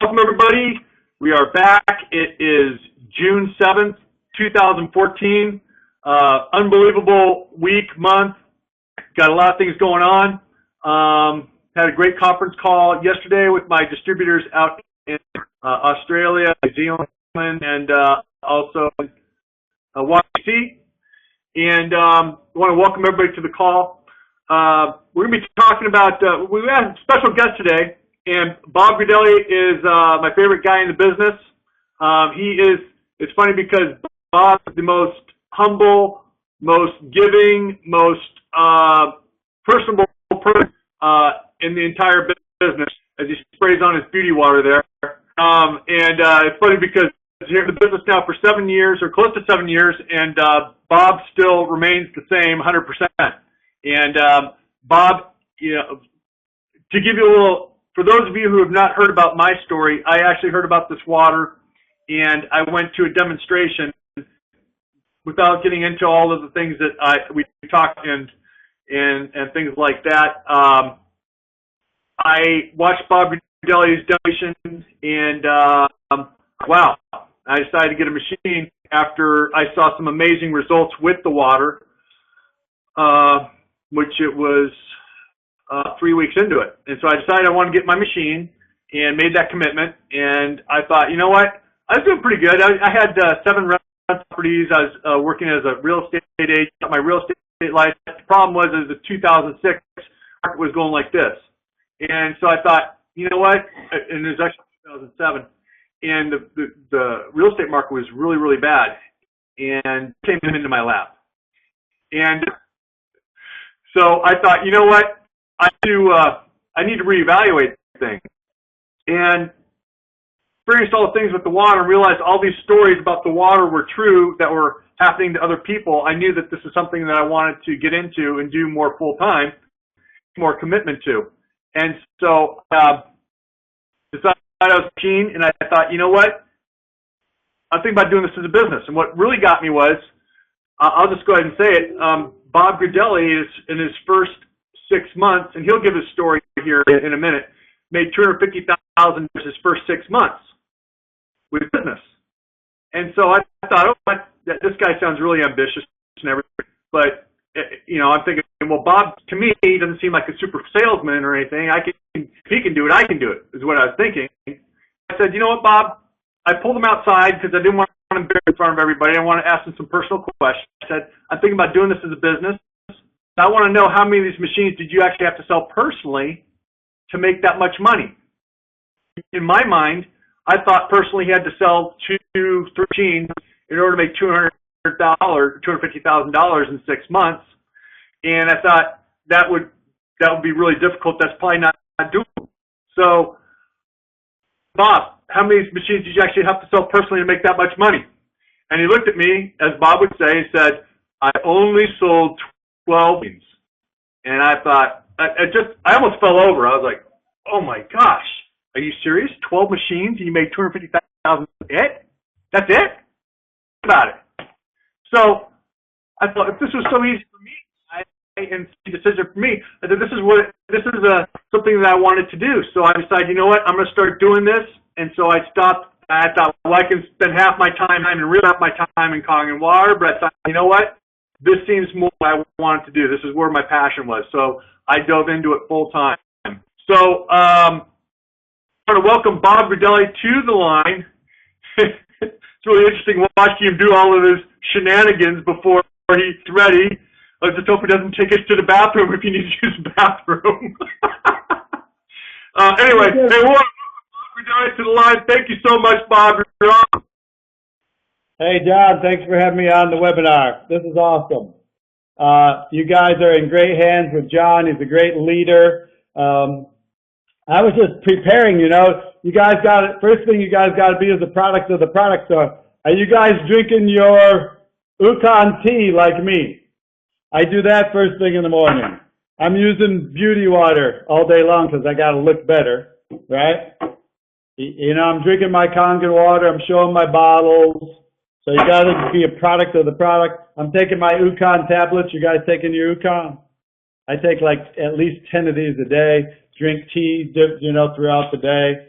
Welcome, everybody. We are back. It is June 7th, 2014. Unbelievable week, month. Got a lot of things going on. Had a great conference call yesterday with my distributors out in Australia, New Zealand, and also Washington. And I want to welcome everybody to the call. We're going to be talking about, we have a special guest today, and Bob Gridelli is my favorite guy in the business. It's funny because Bob is the most humble, most giving, most personable person in the entire business as he sprays on his beauty water there. It's funny because he's here in the business now for 7 years, or close to 7 years, and Bob still remains the same 100%. And Bob, you know, to give you a little, for those of you who have not heard about my story, I actually heard about this water, and I went to a demonstration without getting into all of the things that we talked and things like that. I watched Bob Gridelli's demonstration, and wow, I decided to get a machine after I saw some amazing results with the water, which it was 3 weeks into it. And so I decided I wanted to get my machine and made that commitment. And I thought, you know what? I was doing pretty good. I had 7 rental properties. I was working as a real estate agent, got my real estate license. The problem was, the 2006 market was going like this. And so I thought, you know what? And it was actually 2007. And the real estate market was really, really bad. And came into my lap. And so I thought, you know what? I need to reevaluate things. And experienced all the things with the water and realized all these stories about the water were true that were happening to other people. I knew that this is something that I wanted to get into and do more full time, more commitment to. And so decided I was keen, and I thought, you know what? I'm thinking about doing this as a business. And what really got me was, I'll just go ahead and say it, Bob Gridelli is in his first 6 months, and he'll give his story here in a minute, made $250,000 his first 6 months with business. And so I thought, oh, this guy sounds really ambitious and everything. But, you know, I'm thinking, well, Bob, to me, he doesn't seem like a super salesman or anything. If he can do it, I can do it, is what I was thinking. I said, you know what, Bob? I pulled him outside because I didn't want to embarrass in front of everybody. I want to ask him some personal questions. I said, I'm thinking about doing this as a business. I want to know how many of these machines did you actually have to sell personally to make that much money? In my mind, I thought personally he had to sell 2-3 machines in order to make $250,000 in 6 months. And I thought that would be really difficult. That's probably not doable. So, Bob, how many machines did you actually have to sell personally to make that much money? And he looked at me, as Bob would say, and said, I only sold 12 machines. And I thought, I almost fell over. I was like, oh my gosh, are you serious? 12 machines and you made $250,000? That's it? Think about it. So I thought, if this was so easy for me, and the decision for me, I said, this is something that I wanted to do. So I decided, you know what, I'm going to start doing this. And so I stopped. I thought, well, I can spend half my time and really half my time in Kangen but I thought, you know what, this seems more what I wanted to do. This is where my passion was. So I dove into it full time. So I want to welcome Bob Gridelli to the line. It's really interesting watching him do all of his shenanigans before he's ready. Let's just hope he doesn't take us to the bathroom if you need to use the bathroom. Anyway, hey, welcome Bob Gridelli to the line. Thank you so much, Bob. You're on. Hey, John, thanks for having me on the webinar. This is awesome. You guys are in great hands with John. He's a great leader. I was just preparing, you know. You guys got it. First thing you guys got to be is the product of the product. So are you guys drinking your Ukan tea like me? I do that first thing in the morning. I'm using beauty water all day long because I got to look better, right? You know, I'm drinking my Kangen water. I'm showing my bottles. So you got to be a product of the product. I'm taking my Ukan tablets. You guys taking your Ukan? I take like at least 10 of these a day. Drink tea, you know, throughout the day.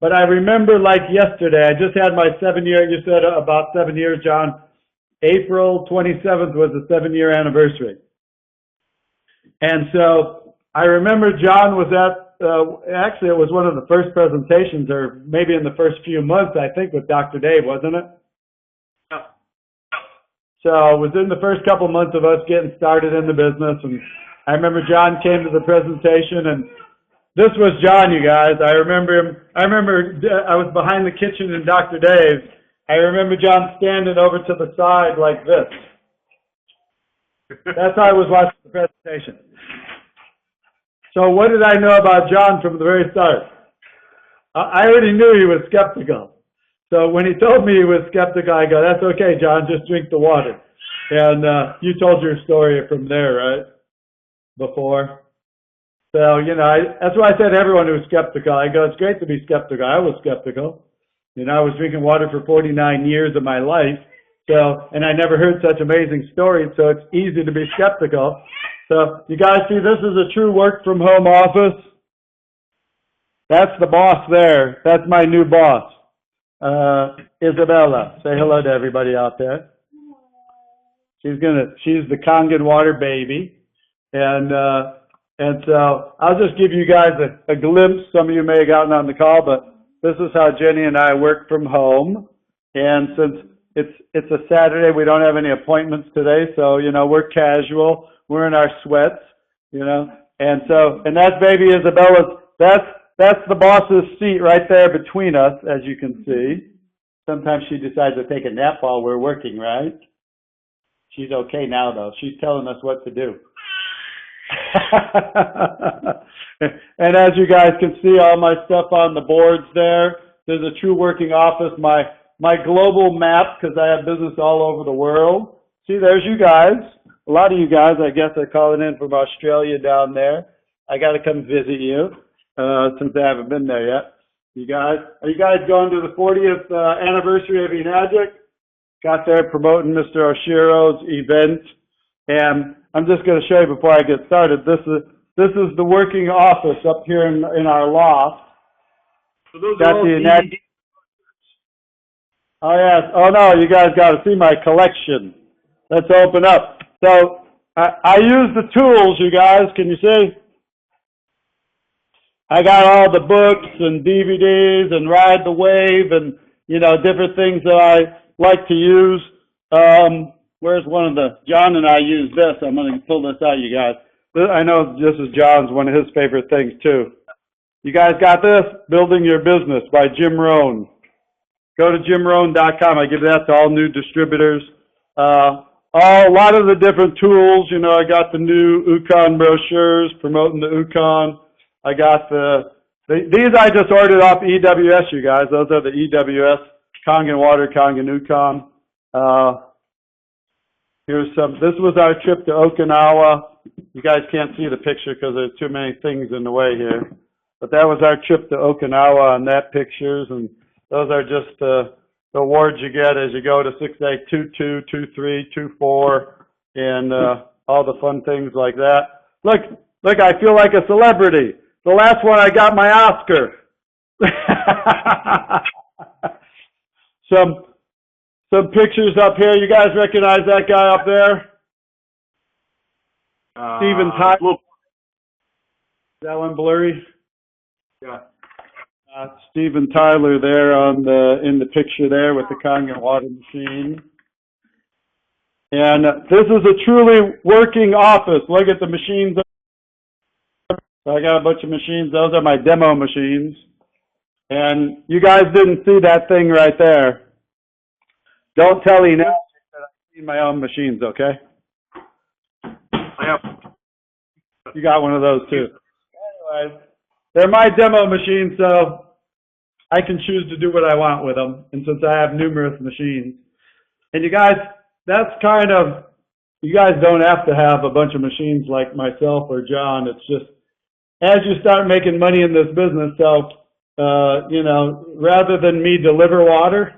but I remember like yesterday, I just had my 7-year, you said about 7 years, John. April 27th was the 7-year anniversary. And so I remember John was at, actually it was one of the first presentations, or maybe in the first few months, I think, with Dr. Dave, wasn't it? Yeah. So it was in the first couple months of us getting started in the business, and I remember John came to the presentation, and this was John, you guys. I remember him. I was behind the kitchen in Dr. Dave's. I remember John standing over to the side like this. That's how I was watching the presentation. So what did I know about John from the very start? I already knew he was skeptical. So when he told me he was skeptical, I go, that's okay, John, just drink the water. And you told your story from there, right? Before. So, you know, that's why I said everyone who's skeptical. I go, it's great to be skeptical. I was skeptical. You know, I was drinking water for 49 years of my life. So, and I never heard such amazing stories, so it's easy to be skeptical. So, you guys see, this is a true work from home office. That's the boss there. That's my new boss. Isabella. Say hello to everybody out there. She's the Kangen water baby. And so I'll just give you guys a glimpse. Some of you may have gotten on the call, but this is how Jenny and I work from home. And since it's a Saturday, we don't have any appointments today, so, you know, we're casual. We're in our sweats, you know. And that's baby Isabella's, that's the boss's seat right there between us, as you can see. Sometimes she decides to take a nap while we're working, right? She's okay now, though. She's telling us what to do. And as you guys can see, all my stuff on the boards there. There's a true working office, my global map, because I have business all over the world. See, there's you guys. A lot of you guys, I guess, are calling in from Australia down there. I got to come visit you since I haven't been there yet. Are you guys going to the 40th anniversary of Enagic? Got there promoting Mr. Oshiro's event. And I'm just going to show you before I get started. This is the working office up here in our loft. So those are all DVDs. Oh, yes. Oh, no, you guys got to see my collection. Let's open up. So I use the tools, you guys. Can you see? I got all the books and DVDs and Ride the Wave and, you know, different things that I like to use. Where's John and I use this. I'm going to pull this out, you guys. I know this is John's, one of his favorite things, too. You guys got this? Building Your Business by Jim Rohn. Go to jimrohn.com. I give that to all new distributors. A lot of the different tools. You know, I got the new Ukon brochures promoting the Ukon. I got these I just ordered off EWS, you guys. Those are the EWS Kangen Water, Kangen Ukon. Here's some. This was our trip to Okinawa. You guys can't see the picture because there's too many things in the way here. But that was our trip to Okinawa on that pictures, and those are just the awards you get as you go to 6A, 2-2, 2-3, 2-4, and all the fun things like that. Look, I feel like a celebrity. The last one I got my Oscar. Some pictures up here. You guys recognize that guy up there? Steven Tyler. Is that one blurry? Yeah. Steven Tyler there in the picture there with the Kangen water machine. And this is a truly working office. Look at the machines. So I got a bunch of machines. Those are my demo machines. And you guys didn't see that thing right there. Don't tell Enagic that I've seen my own machines, okay? I have. You got one of those too. Anyways, they're my demo machines, so I can choose to do what I want with them. And since I have numerous machines. And you guys, that's kind of, you guys don't have to have a bunch of machines like myself or John. It's just, as you start making money in this business, so, you know, rather than me deliver water,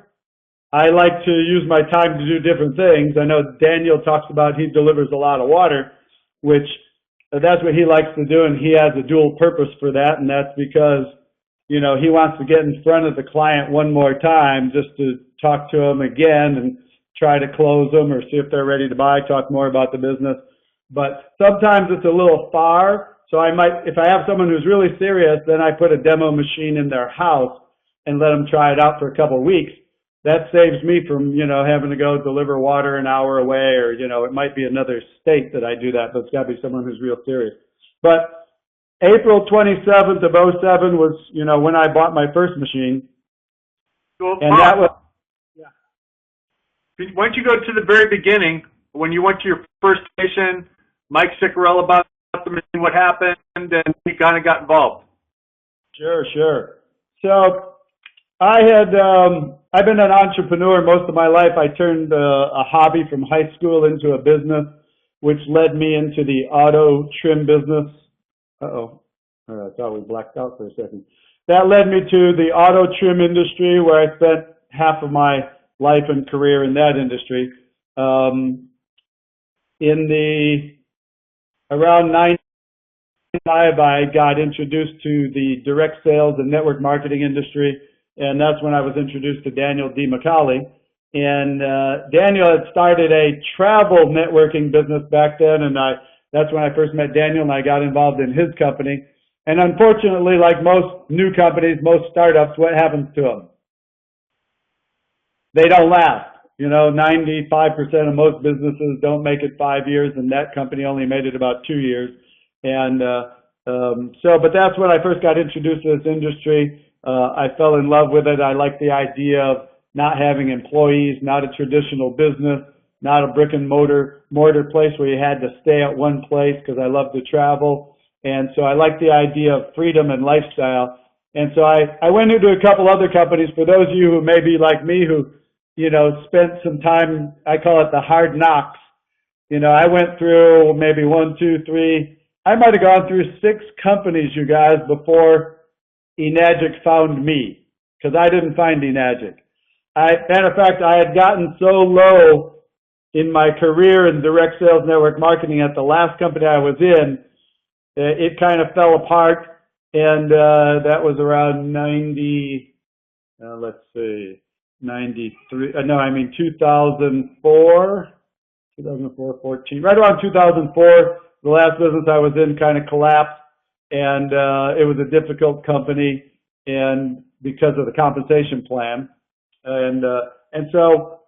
I like to use my time to do different things. I know Daniel talks about he delivers a lot of water, which that's what he likes to do, and he has a dual purpose for that, and that's because, he wants to get in front of the client one more time just to talk to them again and try to close them or see if they're ready to buy, talk more about the business. But sometimes it's a little far, so I might, if I have someone who's really serious, then I put a demo machine in their house and let them try it out for a couple of weeks. That saves me from, having to go deliver water an hour away, or, it might be another state that I do that, but it's got to be someone who's real serious. But April 27th of '07 was, when I bought my first machine. Well, and that was, why don't you go to the very beginning, when you went to your first station, Mike Ciccarella about the machine, what happened, and he kind of got involved. Sure. So I've been an entrepreneur most of my life. I turned a hobby from high school into a business, which led me into the auto trim business. I thought we blacked out for a second. That led me to the auto trim industry, where I spent half of my life and career in that industry. Around 95, I got introduced to the direct sales and network marketing industry, and that's when I was introduced to Daniel D. McCauley. And Daniel had started a travel networking business back then, and that's when I first met Daniel, and I got involved in his company. And unfortunately, like most new companies, most startups, what happens to them? They don't last. 95% of most businesses don't make it 5 years, and that company only made it about 2 years. And but that's when I first got introduced to this industry. I fell in love with it. I like the idea of not having employees, not a traditional business, not a brick and mortar place where you had to stay at one place, because I love to travel. And so I like the idea of freedom and lifestyle. And so I went into a couple other companies. For those of you who may be like me, who, spent some time, I call it the hard knocks. I went through maybe 1, 2, 3, I might have gone through 6 companies, you guys, before Enagic found me, because I didn't find Enagic. Matter of fact, I had gotten so low in my career in direct sales network marketing at the last company I was in, it kind of fell apart, and that was around 2004, 14, right around 2004, the last business I was in kind of collapsed, and it was a difficult company, and because of the compensation plan, and so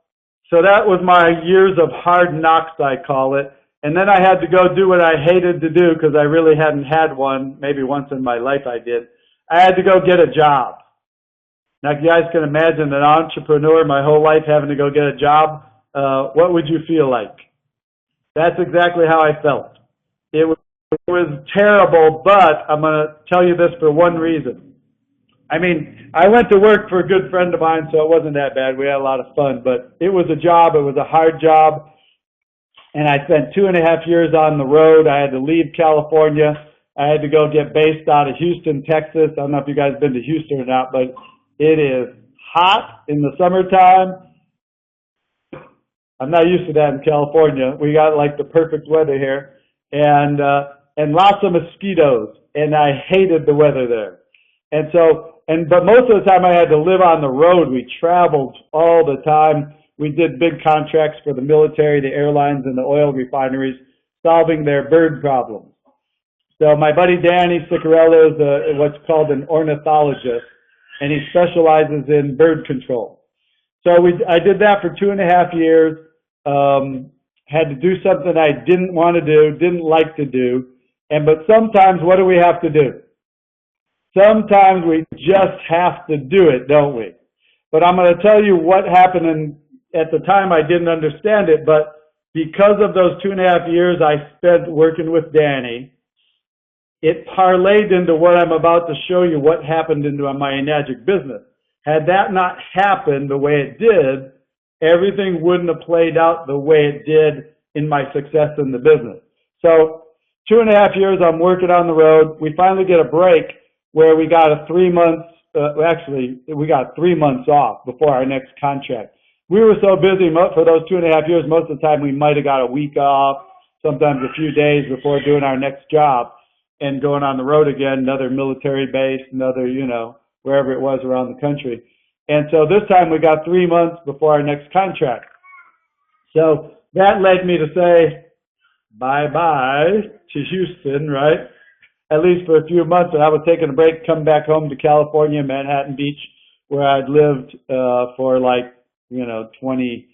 that was my years of hard knocks, I call it. And then I had to go do what I hated to do, because I really hadn't had one. Maybe once in my life I did. I had to go get a job. Now, you guys can imagine an entrepreneur my whole life having to go get a job. What would you feel like? That's exactly how I felt. It was terrible, but I'm going to tell you this for one reason. I mean, I went to work for a good friend of mine, so it wasn't that bad. We had a lot of fun, but it was a job. It was a hard job. And I spent 2.5 years on the road. I had to leave California. I had to go get based out of Houston, Texas. I don't know if you guys have been to Houston or not, but it is hot in the summertime. I'm not used to that in California. We got like the perfect weather here, and lots of mosquitoes, and I hated the weather there. And so, but most of the time I had to live on the road. We traveled all the time. We did big contracts for the military, the airlines, and the oil refineries, solving their bird problems. So my buddy Danny Ciccarella is what's called an ornithologist, and he specializes in bird control. So I did that for 2.5 years, had to do something I didn't want to do, didn't like to do, but sometimes what do we have to do? Sometimes we just have to do it, don't we? But I'm going to tell you what happened, and at the time I didn't understand it, but because of those 2.5 years I spent working with Danny, it parlayed into what I'm about to show you, what happened into my Enagic business. Had that not happened the way it did, everything wouldn't have played out the way it did in my success in the business. So 2.5 years I'm working on the road. We finally get a break where we got a 3 months, we got 3 months off before our next contract. We were so busy for those 2.5 years, most of the time we might have got a week off, sometimes a few days before doing our next job and going on the road again, another military base, another, wherever it was around the country. And so this time we got 3 months before our next contract. So that led me to say bye-bye to Houston, right? At least for a few months. And I was taking a break, come back home to California, Manhattan Beach, where I'd lived for like, 20,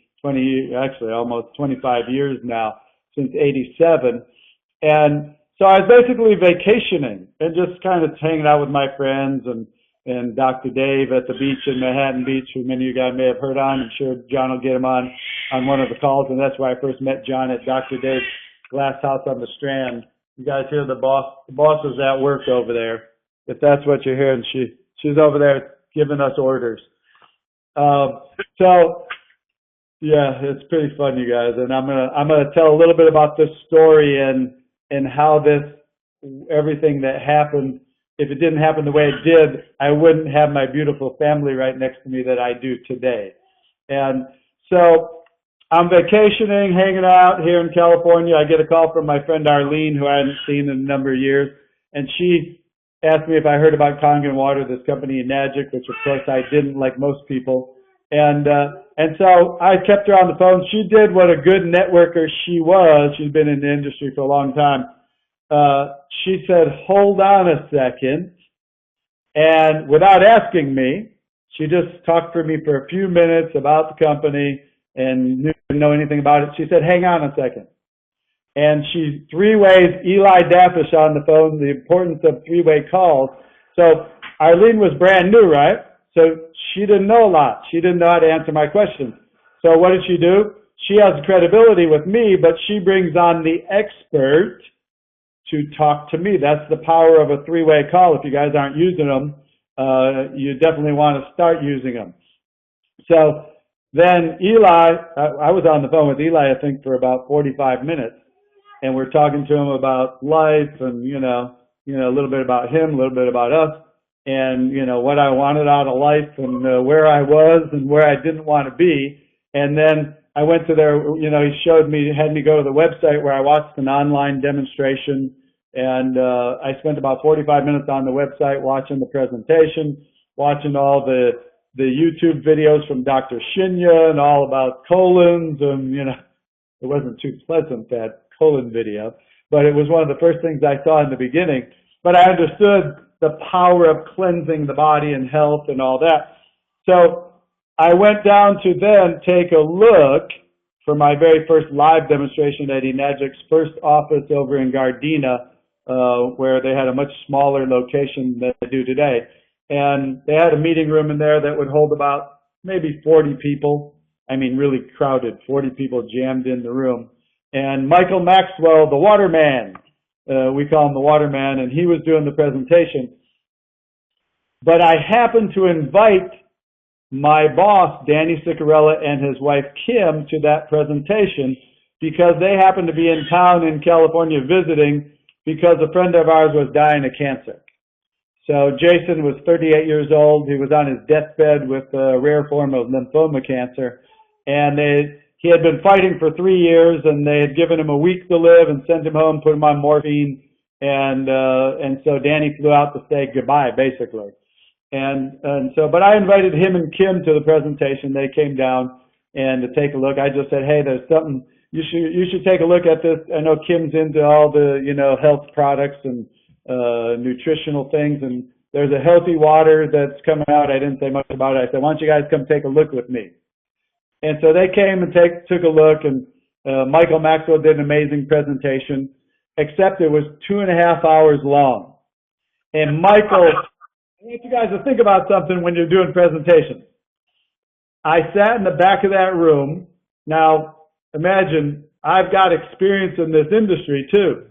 actually almost 25 years now, since '87. And so I was basically vacationing and just kind of hanging out with my friends and Dr. Dave at the beach in Manhattan Beach, who many of you guys may have heard on. I'm sure John will get him on one of the calls, and that's where I first met John, at Dr. Dave's Glass House on the Strand. You guys hear the boss? The boss is at work over there. If that's what you're hearing, she's over there giving us orders. So yeah, it's pretty fun, you guys, and I'm gonna tell a little bit about this story and how everything that happened. If it didn't happen the way it did, I wouldn't have my beautiful family right next to me that I do today. And so I'm vacationing, hanging out here in California. I get a call from my friend Arlene, who I hadn't seen in a number of years, and she asked me if I heard about Kangen Water, this company in Enagic, which of course I didn't, like most people. And so I kept her on the phone. She did what a good networker she was. She's been in the industry for a long time. She said, hold on a second. And without asking me, she just talked for me for a few minutes about the company and didn't know anything about it. She said, hang on a second. And she three-ways Eli Daffish on the phone, the importance of three-way calls. So Arlene was brand new, right? So she didn't know a lot. She didn't know how to answer my questions. So what did she do? She has credibility with me, but she brings on the expert to talk to me. That's the power of a three-way call. If you guys aren't using them, you definitely want to start using them. So then Eli, I was on the phone with Eli, I think, for about 45 minutes, and we're talking to him about life and, a little bit about him, a little bit about us, and, what I wanted out of life and where I was and where I didn't want to be. And then I went to their, he had me go to the website where I watched an online demonstration, and I spent about 45 minutes on the website watching the presentation, watching all the YouTube videos from Dr. Shinya and all about colons, and, it wasn't too pleasant, that colon video, but it was one of the first things I saw in the beginning. But I understood the power of cleansing the body and health and all that. So I went down to then take a look for my very first live demonstration at Enagic's first office over in Gardena, where they had a much smaller location than they do today. And they had a meeting room in there that would hold about maybe 40 people. I mean, really crowded, 40 people jammed in the room. And Michael Maxwell, the Waterman, we call him the Waterman, and he was doing the presentation. But I happened to invite my boss, Danny Ciccarella, and his wife, Kim, to that presentation because they happened to be in town in California visiting because a friend of ours was dying of cancer. So Jason was 38 years old. He was on his deathbed with a rare form of lymphoma cancer. And he had been fighting for 3 years, and they had given him a week to live and sent him home, put him on morphine. And so Danny flew out to say goodbye, basically. But I invited him and Kim to the presentation. They came down and to take a look. I just said, hey, there's something, you should take a look at this. I know Kim's into all the, health products and nutritional things, and there's a healthy water that's coming out. I didn't say much about it. I said, why don't you guys come take a look with me? And so they came and took a look, and Michael Maxwell did an amazing presentation, except it was 2.5 hours long. And Michael, I want you guys to think about something when you're doing presentations. I sat in the back of that room. Now, imagine, I've got experience in this industry too.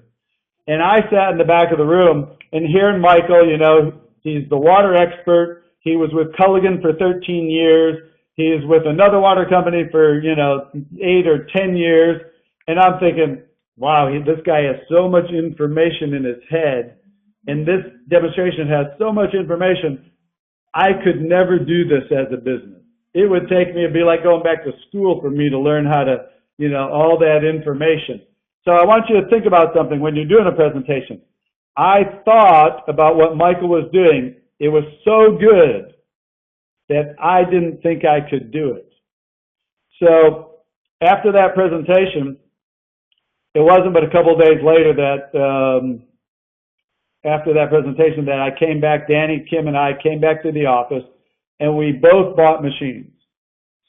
And I sat in the back of the room, and hearing Michael, he's the water expert. He was with Culligan for 13 years. He is with another water company for, 8 or 10 years. And I'm thinking, wow, this guy has so much information in his head. And this demonstration has so much information. I could never do this as a business. It would take me, it'd be like going back to school for me to learn how to, all that information. So I want you to think about something when you're doing a presentation. I thought about what Michael was doing. It was so good that I didn't think I could do it. So after that presentation, it wasn't but a couple of days later that after that presentation that I came back, Danny, Kim, and I came back to the office, and we both bought machines.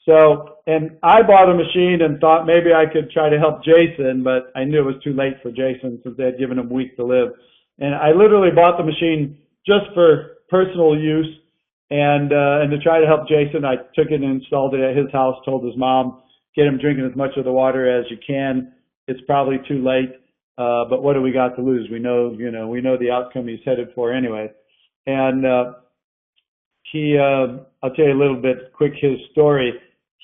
So, and I bought a machine and thought maybe I could try to help Jason, but I knew it was too late for Jason since they had given him a week to live. And I literally bought the machine just for personal use and to try to help Jason. I took it and installed it at his house, told his mom, get him drinking as much of the water as you can. It's probably too late. But what do we got to lose? We know, we know the outcome he's headed for anyway. And I'll tell you a little bit quick his story.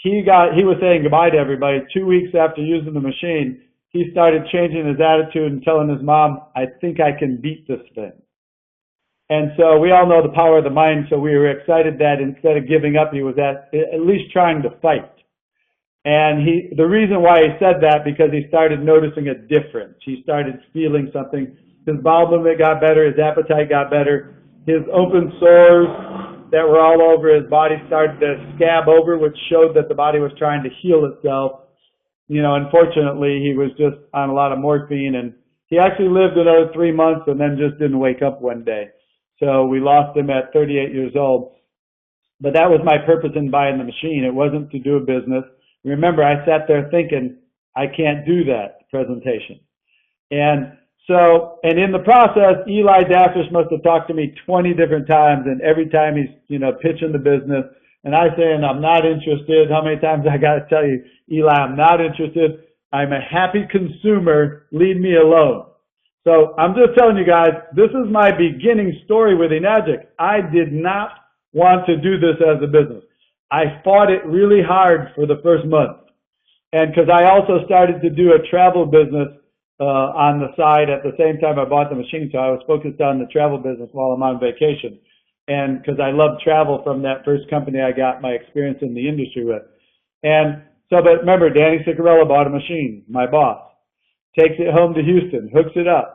He was saying goodbye to everybody. 2 weeks after using the machine, he started changing his attitude and telling his mom, I think I can beat this thing. And so we all know the power of the mind, so we were excited that instead of giving up, he was at least trying to fight. And the reason why he said that, because he started noticing a difference. He started feeling something. His bowel movement got better, his appetite got better, his open sores that were all over his body started to scab over, which showed that the body was trying to heal itself. Unfortunately, he was just on a lot of morphine, and he actually lived another 3 months and then just didn't wake up one day. So we lost him at 38 years old. But that was my purpose in buying the machine. It wasn't to do a business. Remember, I sat there thinking, I can't do that presentation. And in the process, Eli Daffish must have talked to me 20 different times, and every time he's, pitching the business, and I saying, I'm not interested. How many times I got to tell you, Eli, I'm not interested. I'm a happy consumer. Leave me alone. So I'm just telling you guys, this is my beginning story with Enagic. I did not want to do this as a business. I fought it really hard for the first month. And because I also started to do a travel business on the side at the same time I bought the machine, so I was focused on the travel business while I'm on vacation. And because I love travel from that first company I got my experience in the industry with. And so, but remember, Danny Ciccarella bought a machine, my boss, takes it home to Houston, hooks it up.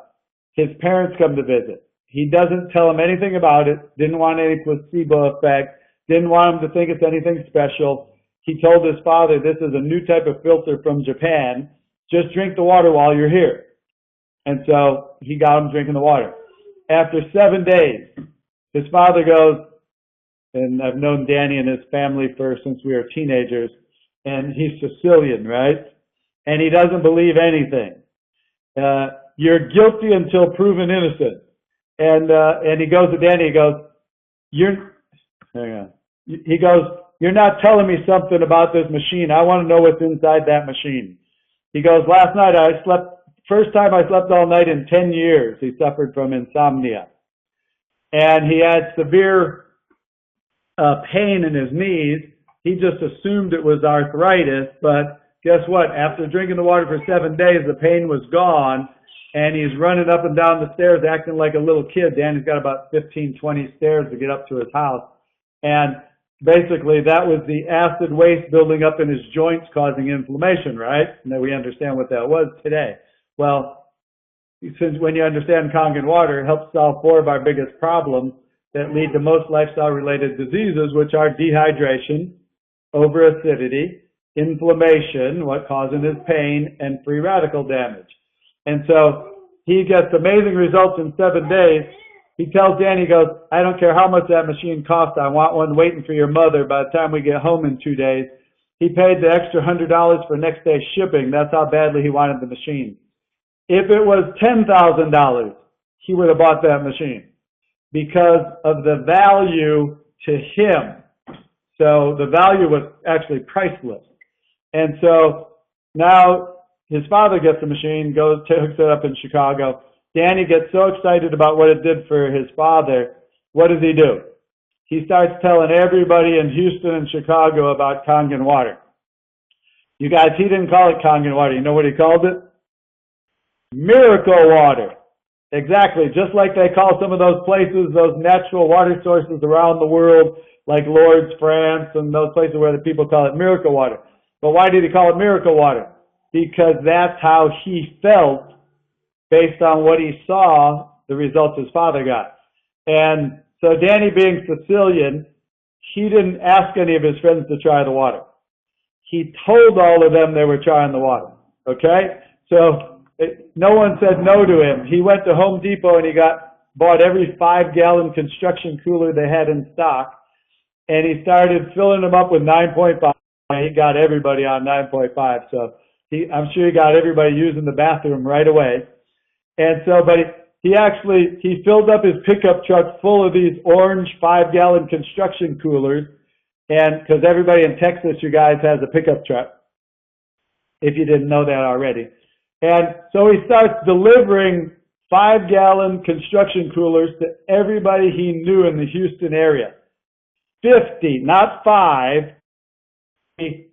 His parents come to visit. He doesn't tell them anything about it, didn't want any placebo effect, didn't want him to think it's anything special. He told his father, this is a new type of filter from Japan. Just drink the water while you're here. And so he got him drinking the water. After 7 days, his father goes, and I've known Danny and his family since we were teenagers, and he's Sicilian, right? And he doesn't believe anything. You're guilty until proven innocent. And he goes to Danny, he goes, he goes, you're not telling me something about this machine. I want to know what's inside that machine. He goes, last night first time I slept all night in 10 years. He suffered from insomnia. And he had severe pain in his knees. He just assumed it was arthritis, but guess what? After drinking the water for 7 days, the pain was gone, and he's running up and down the stairs acting like a little kid. Danny's got about 15, 20 stairs to get up to his house. And basically, that was the acid waste building up in his joints causing inflammation, right? Now we understand what that was today. Well, since when you understand Kangen water, it helps solve 4 of our biggest problems that lead to most lifestyle-related diseases, which are dehydration, overacidity, inflammation, what causing his pain, and free radical damage. And so he gets amazing results in 7 days. He tells Danny, he goes, I don't care how much that machine costs. I want one waiting for your mother by the time we get home in 2 days. He paid the extra $100 for next day shipping. That's how badly he wanted the machine. If it was $10,000, he would have bought that machine because of the value to him. So the value was actually priceless. And so now his father gets the machine, hooks it up in Chicago. Danny gets so excited about what it did for his father. What does he do? He starts telling everybody in Houston and Chicago about Kangen water. You guys, he didn't call it Kangen water. You know what he called it? Miracle water. Exactly. Just like they call some of those places, those natural water sources around the world, like Lourdes, France, and those places where the people call it miracle water. But why did he call it miracle water? Because that's how he felt based on what he saw, the results his father got. And So Danny, being Sicilian, he didn't ask any of his friends to try the water. He told all of them they were trying the water. Okay? So no one said no to him. He went to Home Depot and he bought every 5-gallon construction cooler they had in stock, and he started filling them up with 9.5. He got everybody on 9.5. So I'm sure he got everybody using the bathroom right away. And so, but he filled up his pickup truck full of these orange 5-gallon construction coolers, and because everybody in Texas, you guys, has a pickup truck, if you didn't know that already. And so he starts delivering 5-gallon construction coolers to everybody he knew in the Houston area. 50, not 5,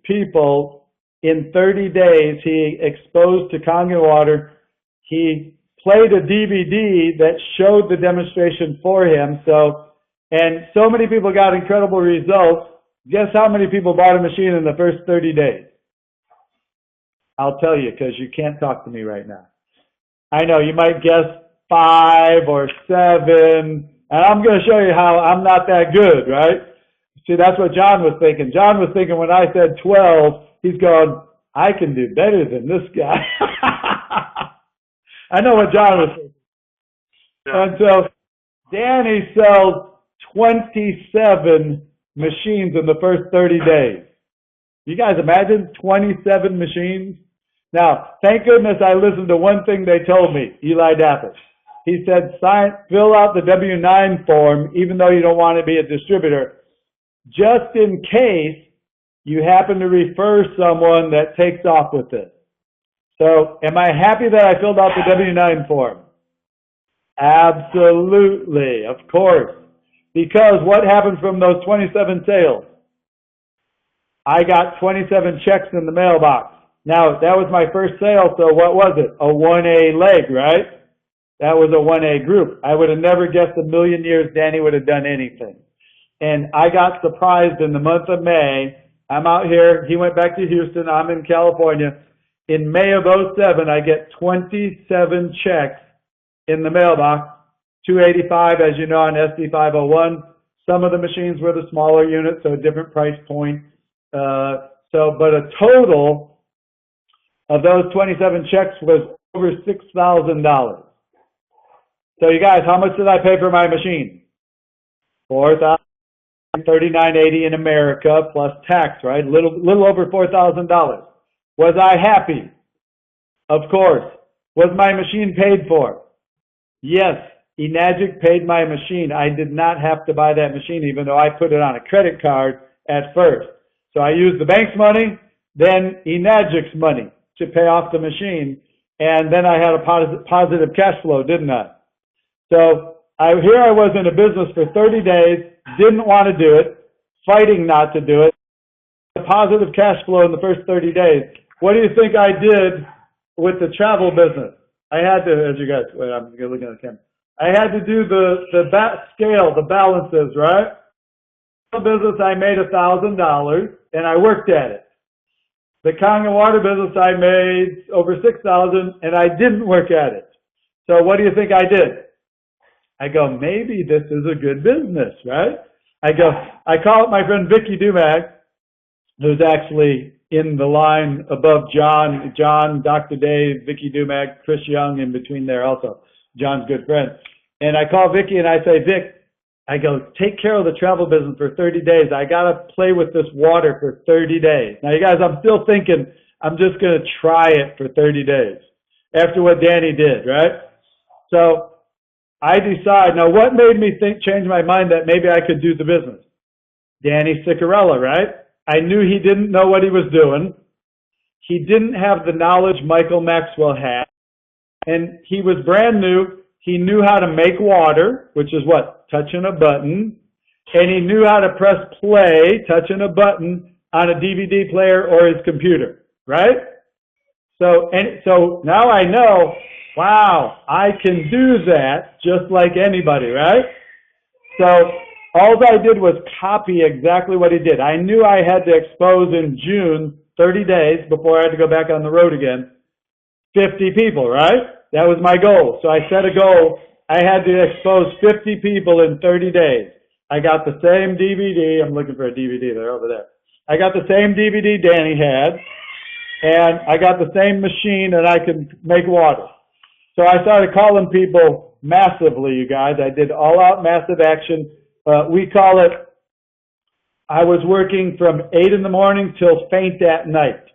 people in 30 days he exposed to Kangen water. He played a DVD that showed the demonstration for him. And so many people got incredible results. Guess how many people bought a machine in the first 30 days? I'll tell you, because you can't talk to me right now. I know you might guess 5 or 7, and I'm going to show you how I'm not that good, right? See, that's what John was thinking. John was thinking when I said 12, he's going, I can do better than this guy. I know what John was thinking. Yeah. And so Danny sells 27 machines in the first 30 days. You guys imagine 27 machines? Now, thank goodness I listened to one thing they told me, Eli Dappert. He said, fill out the W-9 form, even though you don't want to be a distributor, just in case you happen to refer someone that takes off with it. So, am I happy that I filled out the W-9 form? Absolutely, of course. Because what happened from those 27 sales? I got 27 checks in the mailbox. Now, that was my first sale, so what was it? A 1A leg, right? That was a 1A group. I would have never guessed a million years Danny would have done anything. And I got surprised in the month of May. I'm out here. He went back to Houston. I'm in California. In May of 07, I get 27 checks in the mailbox. 285, as you know, on SD501. Some of the machines were the smaller units, so a different price point. But a total of those 27 checks was over $6,000. So you guys, how much did I pay for my machine? $4,039.80 in America plus tax, right? Little over $4,000. Was I happy? Of course. Was my machine paid for? Yes. Enagic paid my machine. I did not have to buy that machine, even though I put it on a credit card at first. So I used the bank's money, then Enagic's money to pay off the machine, and then I had a positive cash flow, didn't I? So here I was in a business for 30 days, didn't want to do it, fighting not to do it, a positive cash flow in the first 30 days. What do you think I did with the travel business? I had to, as you guys, wait, I'm looking at the camera. I had to do the scale, the balances, right? The business, I made $1,000, and I worked at it. The Kangen water business, I made over $6,000, and I didn't work at it. So what do you think I did? I go, maybe this is a good business, right? I call up my friend Vicky Dumag, who's actually in the line above John, Dr. Dave, Vicky Dumag, Chris Young in between there also. John's good friend. And I call Vicky and I say, Vic, I go, take care of the travel business for 30 days. I got to play with this water for 30 days. Now, you guys, I'm still thinking I'm just going to try it for 30 days after what Danny did, right? So I decide, now what made me change my mind that maybe I could do the business? Danny Ciccarella, right? I knew he didn't know what he was doing. He didn't have the knowledge Michael Maxwell had. And he was brand new. He knew how to make water, which is what? Touching a button. And he knew how to press play, touching a button on a DVD player or his computer, right? So now I know, wow, I can do that just like anybody, right? So all I did was copy exactly what he did. I knew I had to expose in June, 30 days before I had to go back on the road again, 50 people, right? That was my goal. So I set a goal I had to expose 50 people in 30 days. I got the same DVD. I'm looking for a DVD. They're over there. I got the same DVD Danny had, and I got the same machine that I could make water. So I started calling people massively, you guys. I did all-out massive action. We call it, I was working from 8 in the morning till faint at night.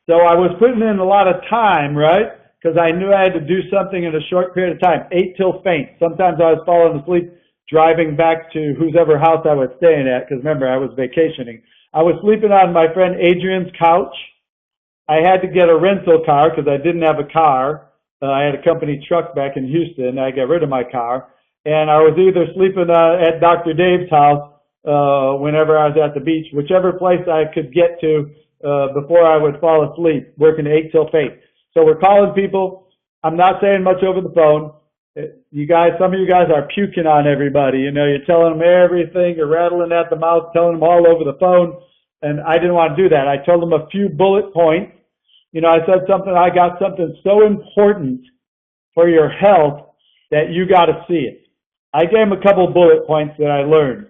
So I was putting in a lot of time, right? Because I knew I had to do something in a short period of time, 8 till faint. Sometimes I was falling asleep driving back to whoever house I was staying at, because remember, I was vacationing. I was sleeping on my friend Adrian's couch. I had to get a rental car because I didn't have a car. I had a company truck back in Houston. I got rid of my car. And I was either sleeping at Dr. Dave's house whenever I was at the beach, whichever place I could get to before I would fall asleep, working 8 till faint. So we're calling people. I'm not saying much over the phone. You guys, some of you guys are puking on everybody. You know, you're telling them everything. You're rattling at the mouth, telling them all over the phone. And I didn't want to do that. I told them a few bullet points. You know, I said something, I got something so important for your health that you got to see it. I gave them a couple bullet points that I learned.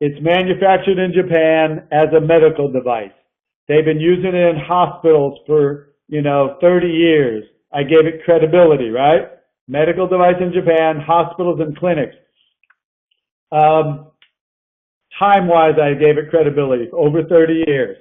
It's manufactured in Japan as a medical device. They've been using it in hospitals for, 30 years. I gave it credibility, right? Medical device in Japan, hospitals and clinics. Time-wise, I gave it credibility for over 30 years.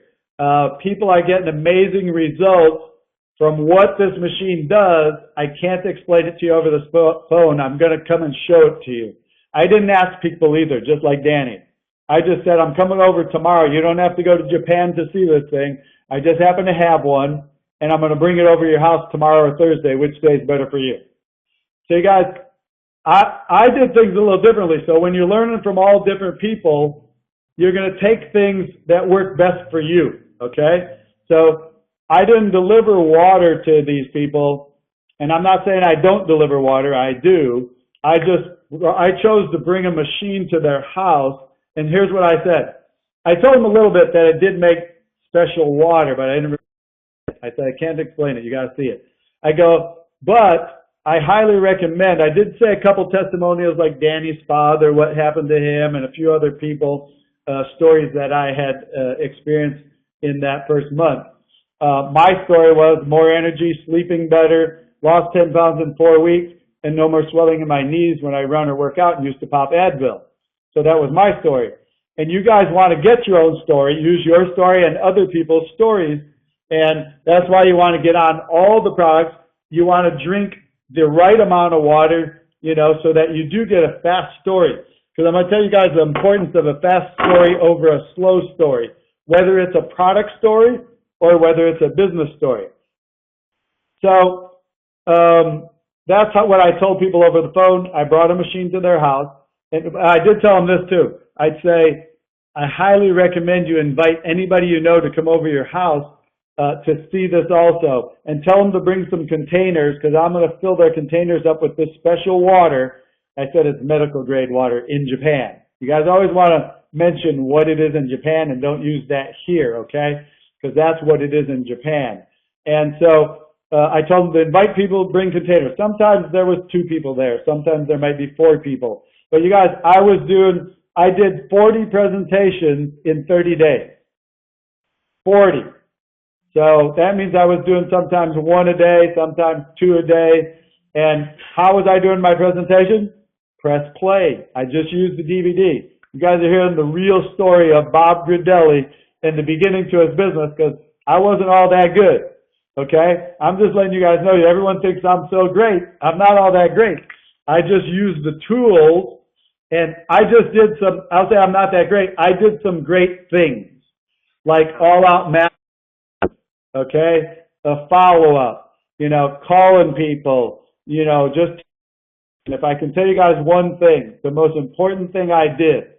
People are getting amazing results from what this machine does. I can't explain it to you over the phone. I'm going to come and show it to you. I didn't ask people either, just like Danny. I just said, I'm coming over tomorrow. You don't have to go to Japan to see this thing. I just happen to have one, and I'm going to bring it over to your house tomorrow or Thursday. Which day is better for you? So you guys, I did things a little differently. So when you're learning from all different people, you're going to take things that work best for you, okay? So I didn't deliver water to these people, and I'm not saying I don't deliver water. I do. I chose to bring a machine to their house, and here's what I said. I told them a little bit that it did make special water, but I didn't. I said, I can't explain it. You got to see it. I go, but I highly recommend. I did say a couple testimonials like Danny's father, what happened to him, and a few other people, stories that I had experienced in that first month. My story was more energy, sleeping better, lost 10 pounds in 4 weeks, and no more swelling in my knees when I run or work out and used to pop Advil. So that was my story. And you guys want to get your own story, use your story and other people's stories, and that's why you want to get on all the products. You want to drink the right amount of water, so that you do get a fast story. Because I'm going to tell you guys the importance of a fast story over a slow story, whether it's a product story or whether it's a business story. So that's what I told people over the phone. I brought a machine to their house. And I did tell them this too. I'd say, I highly recommend you invite anybody you know to come over your house to see this also. And tell them to bring some containers, because I'm going to fill their containers up with this special water. I said it's medical grade water in Japan. You guys always want to mention what it is in Japan and don't use that here, okay? Because that's what it is in Japan. And so I told them to invite people, bring containers. Sometimes there was 2 people there. Sometimes there might be 4 people. But you guys, I did 40 presentations in 30 days. 40. So that means I was doing sometimes 1 a day, sometimes 2 a day. And how was I doing my presentation? Press play. I just used the DVD. You guys are hearing the real story of Bob Gridelli and the beginning to his business, because I wasn't all that good. Okay? I'm just letting you guys know, everyone thinks I'm so great. I'm not all that great. I just used the tools, and I just did I'll say I'm not that great. I did some great things, like all-out math, okay? A follow-up, calling people, just, and if I can tell you guys one thing, the most important thing I did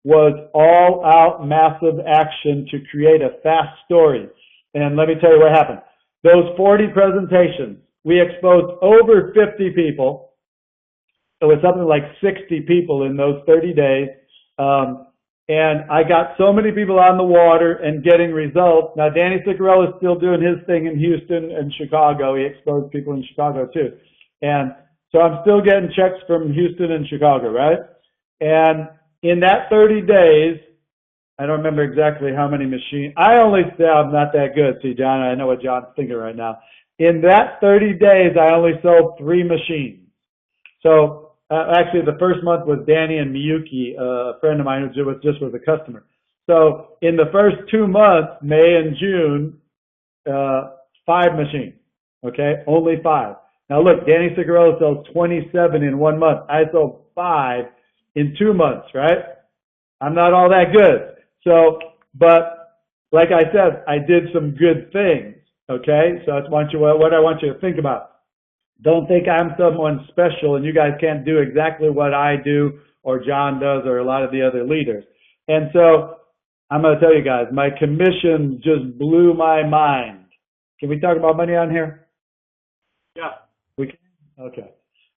was all-out massive action to create a fast story. And let me tell you what happened. Those 40 presentations, we exposed over 50 people. It was something like 60 people in those 30 days. And I got so many people on the water and getting results. Now, Danny Ciccarelli is still doing his thing in Houston and Chicago. He exposed people in Chicago too. And So I'm still getting checks from Houston and Chicago, right? And in that 30 days, I don't remember exactly how many machines. I'm not that good. See, John, I know what John's thinking right now. In that 30 days, I only sold 3 machines. So actually, the first month was Danny and Miyuki, a friend of mine who was a customer. So in the first 2 months, May and June, 5 machines. Okay, only 5. Now look, Danny Cigarello sells 27 in 1 month. I sold 5 in 2 months, right? I'm not all that good. So, but like I said, I did some good things. Okay, so that's what I want you to think about. Don't think I'm someone special and you guys can't do exactly what I do or John does or a lot of the other leaders. And so I'm going to tell you guys, my commission just blew my mind. Can we talk about money on here? Yeah. We can? Okay.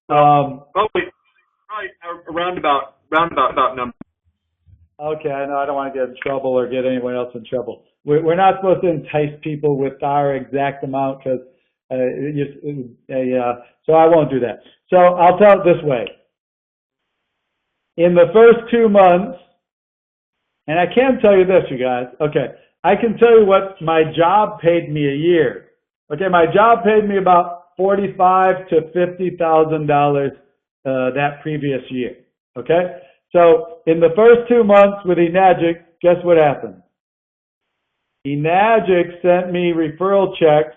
Probably a roundabout number. Okay, I know I don't want to get in trouble or get anyone else in trouble. We're not supposed to entice people with our exact amount because so I won't do that. So I'll tell it this way. In the first 2 months, and I can tell you this, you guys. Okay, I can tell you what my job paid me a year. Okay, my job paid me about $45,000 to $50,000 that previous year. Okay, so in the first 2 months with Enagic, guess what happened? Enagic sent me referral checks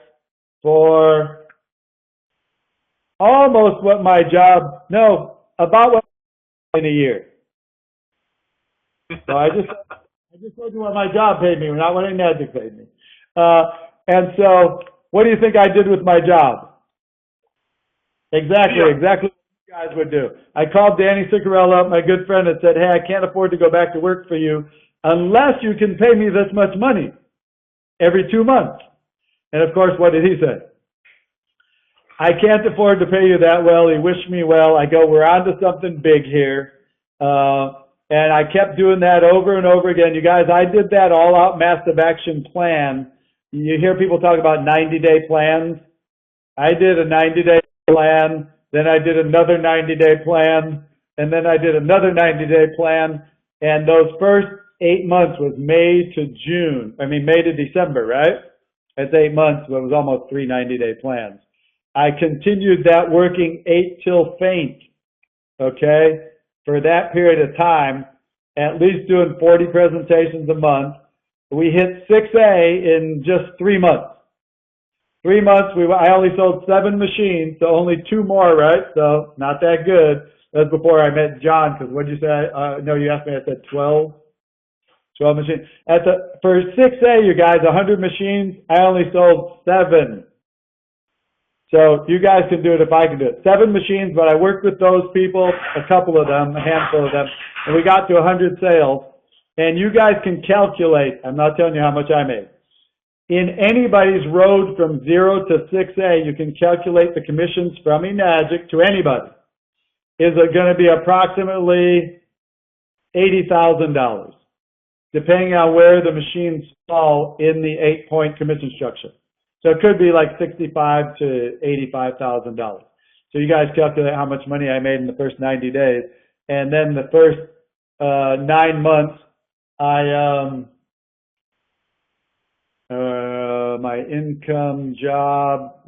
for almost what my job, no, about what in a year. So I just told you what my job paid me, not what Enagic paid me. And so, what do you think I did with my job? Exactly what you guys would do. I called Danny Cigarello up, my good friend, and said, hey, I can't afford to go back to work for you unless you can pay me this much money every 2 months. And of course, what did he say? I can't afford to pay you that well. He wished me well. I go, we're on to something big here. And I kept doing that over and over again. You guys, I did that all-out massive action plan. You hear people talk about 90-day plans. I did a 90-day plan, then I did another 90-day plan, and then I did another 90-day plan. And those first 8 months was May to December, right? That's 8 months, but it was almost 3 90-day plans. I continued that working 8 till faint, okay, for that period of time, at least doing 40 presentations a month. We hit 6A in just 3 months. 3 months, I only sold 7 machines, so only 2 more, right? So not that good. That's before I met John, because what did you say? No, you asked me, I said 12. 12 machines. For 6A, you guys, 100 machines, I only sold 7. So you guys can do it if I can do it. 7 machines, but I worked with those people, a couple of them, a handful of them, and we got to 100 sales. And you guys can calculate, I'm not telling you how much I made. In anybody's road from 0 to 6A, you can calculate the commissions from Enagic to anybody. Is it going to be approximately $80,000, depending on where the machines fall in the 8-point commission structure. So it could be like $65,000 to $85,000. So you guys calculate how much money I made in the first 90 days. And then the first 9 months, my income job,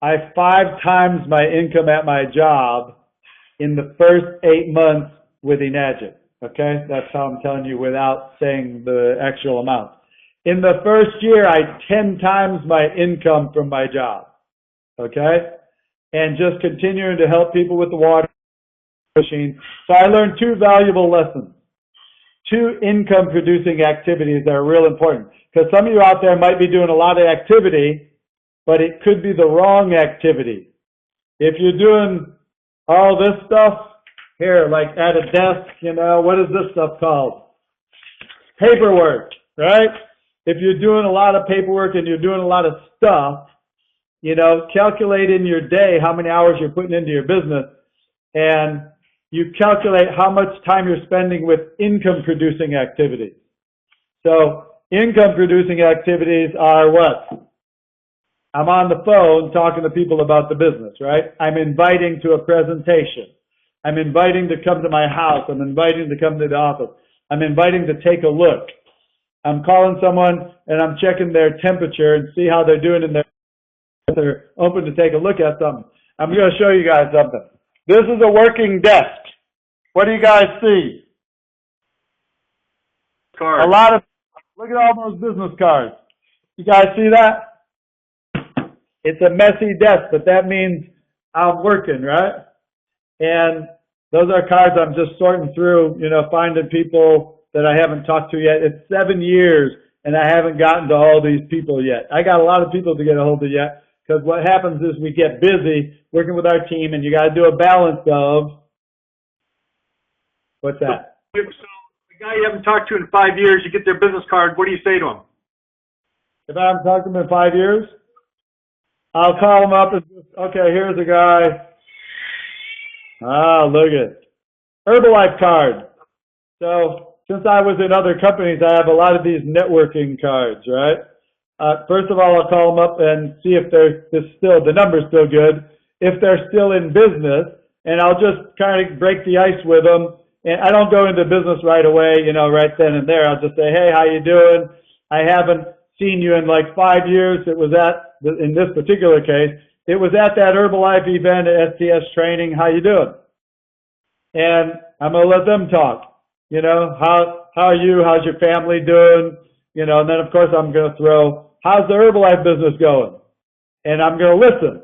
I 5 times my income at my job in the first 8 months with Enagic. Okay, that's how I'm telling you without saying the actual amount. In the first year, I 10 times my income from my job. Okay, and just continuing to help people with the water machine. So I learned 2 valuable lessons. 2 income producing activities that are real important. Because some of you out there might be doing a lot of activity, but it could be the wrong activity. If you're doing all this stuff, here, like at a desk, you know, what is this stuff called? Paperwork, right? If you're doing a lot of paperwork and you're doing a lot of stuff, you know, calculate in your day how many hours you're putting into your business, and you calculate how much time you're spending with income-producing activities. So income-producing activities are what? I'm on the phone talking to people about the business, right? I'm inviting to a presentation. I'm inviting to come to my house. I'm inviting to come to the office. I'm inviting to take a look. I'm calling someone and I'm checking their temperature and see how they're doing in their, if they're open to take a look at something. I'm going to show you guys something. This is a working desk. What do you guys see? Card. A lot of, look at all those business cards. You guys see that? It's a messy desk, but that means I'm working, right? And those are cards I'm just sorting through, you know, finding people that I haven't talked to yet. It's 7 years, and I haven't gotten to all these people yet. I got a lot of people to get a hold of yet, because what happens is we get busy working with our team, and you got to do a balance of, what's that? So the guy you haven't talked to in 5 years, you get their business card. What do you say to him? If I haven't talked to him in 5 years, I'll call him up and just, okay, here's a guy. Ah, look at it. Herbalife card. So since I was in other companies, I have a lot of these networking cards, right? First of all, I'll call them up and see if the number's still good, if they're still in business, and I'll just kind of break the ice with them. And I don't go into business right away, you know, right then and there. I'll just say, hey, how you doing? I haven't seen you in like 5 years. It was in this particular case, it was at that Herbalife event at STS training. How you doing? And I'm going to let them talk. You know, how are you? How's your family doing? You know, and then of course I'm going to throw, how's the Herbalife business going? And I'm going to listen.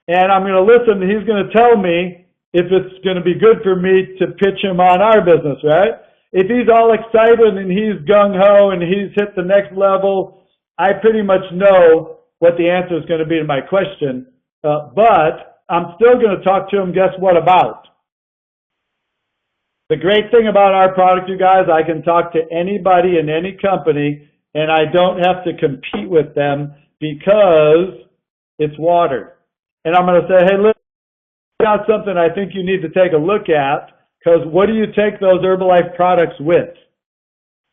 And I'm going to listen, and he's going to tell me if it's going to be good for me to pitch him on our business, right? If he's all excited and he's gung-ho and he's hit the next level, I pretty much know what the answer is going to be to my question. But I'm still going to talk to him, guess what about? The great thing about our product, you guys, I can talk to anybody in any company, and I don't have to compete with them because it's water. And I'm going to say, hey, look, I got something I think you need to take a look at, because what do you take those Herbalife products with?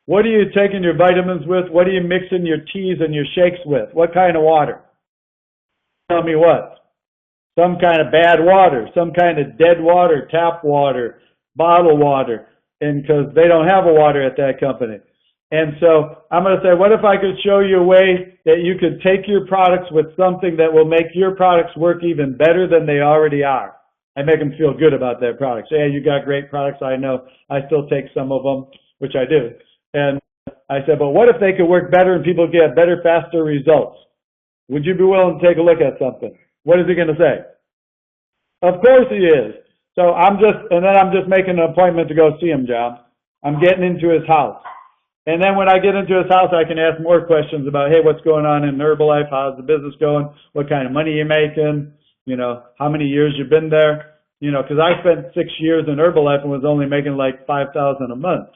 What are you taking your vitamins with? What are you mixing your teas and your shakes with? What kind of water? Tell me what? Some kind of bad water, some kind of dead water, tap water, bottled water, and because they don't have a water at that company. And so I'm going to say, what if I could show you a way that you could take your products with something that will make your products work even better than they already are? I make them feel good about their products. Hey, you got great products. I know. I still take some of them, which I do. And I said, but what if they could work better and people get better, faster results? Would you be willing to take a look at something? What is he going to say? Of course he is. So I'm just making an appointment to go see him, John. I'm getting into his house. And then when I get into his house, I can ask more questions about, hey, what's going on in Herbalife? How's the business going? What kind of money you making? You know, how many years you've been there? You know, because I spent 6 years in Herbalife and was only making like $5,000 a month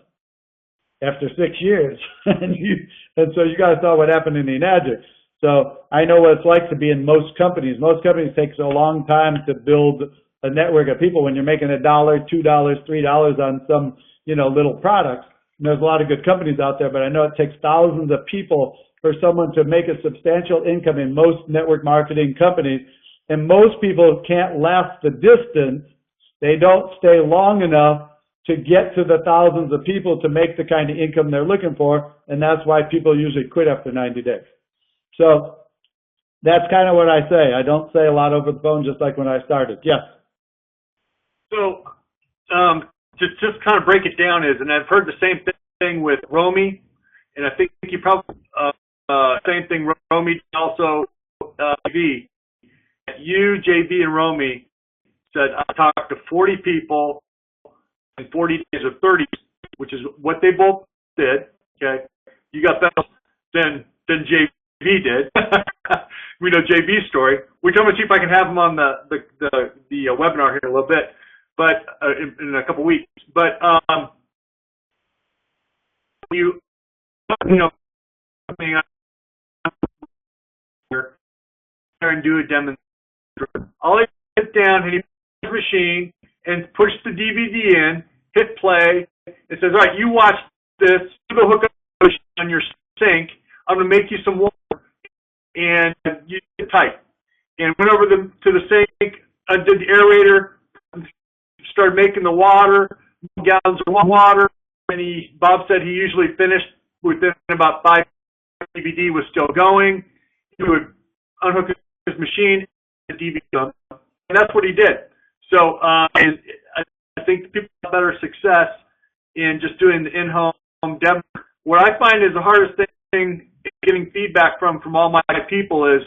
after 6 years. and so you guys saw what happened in Enagic. So I know what it's like to be in most companies. Most companies take a long time to build a network of people when you're making $1, $2, $3 on some, you know, little products. And there's a lot of good companies out there, but I know it takes thousands of people for someone to make a substantial income in most network marketing companies. And most people can't last the distance. They don't stay long enough to get to the thousands of people to make the kind of income they're looking for. And that's why people usually quit after 90 days. So that's kind of what I say. I don't say a lot over the phone, just like when I started. Yes. So, just kind of break it down is, and I've heard the same thing with Romy, and I think you probably, same thing, Romy also, JV. You, JV, and Romy said, I talked to 40 people in 40 days or 30, which is what they both did, okay? You got better than JV did. We know JV's story, which I'm going to see if I can have him on the webinar here in a little bit, but in a couple weeks. But you know, and do a demonstration. All I sit down, hit his machine, and push the DVD in, hit play. It says, all right, you watch this. You go hook up on your sink. I'm going to make you some water. and you get tight. And went over to the sink, did the aerator, started making the water, gallons of water, and Bob said he usually finished within about 5 DVD was still going. He would unhook his machine, the DVD done, and that's what he did. So, and I think people have better success in just doing the in-home demo. What I find is the hardest thing getting feedback from all my people is,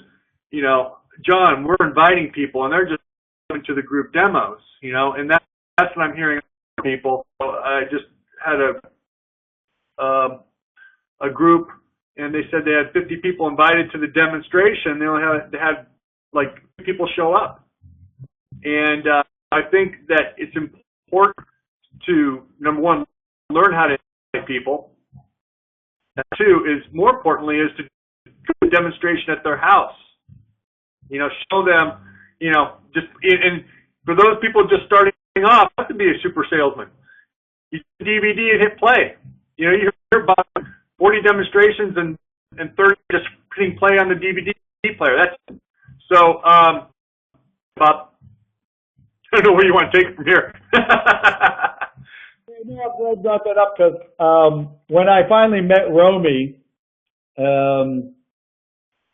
you know, John, we're inviting people and they're just going to the group demos, you know, and that's what I'm hearing from people. So I just had a group, and they said they had 50 people invited to the demonstration. They only had like people show up, and I think that it's important to, number one, learn how to invite people. And two is, more importantly, is to do a demonstration at their house. You know, show them, you know, just, and for those people just starting off, you have to be a super salesman. You DVD and hit play. You know, you hear about 40 demonstrations and 30 just hitting play on the DVD player. That's so. Bob, I don't know where you want to take it from here. I'm glad you brought that up because when I finally met Romy,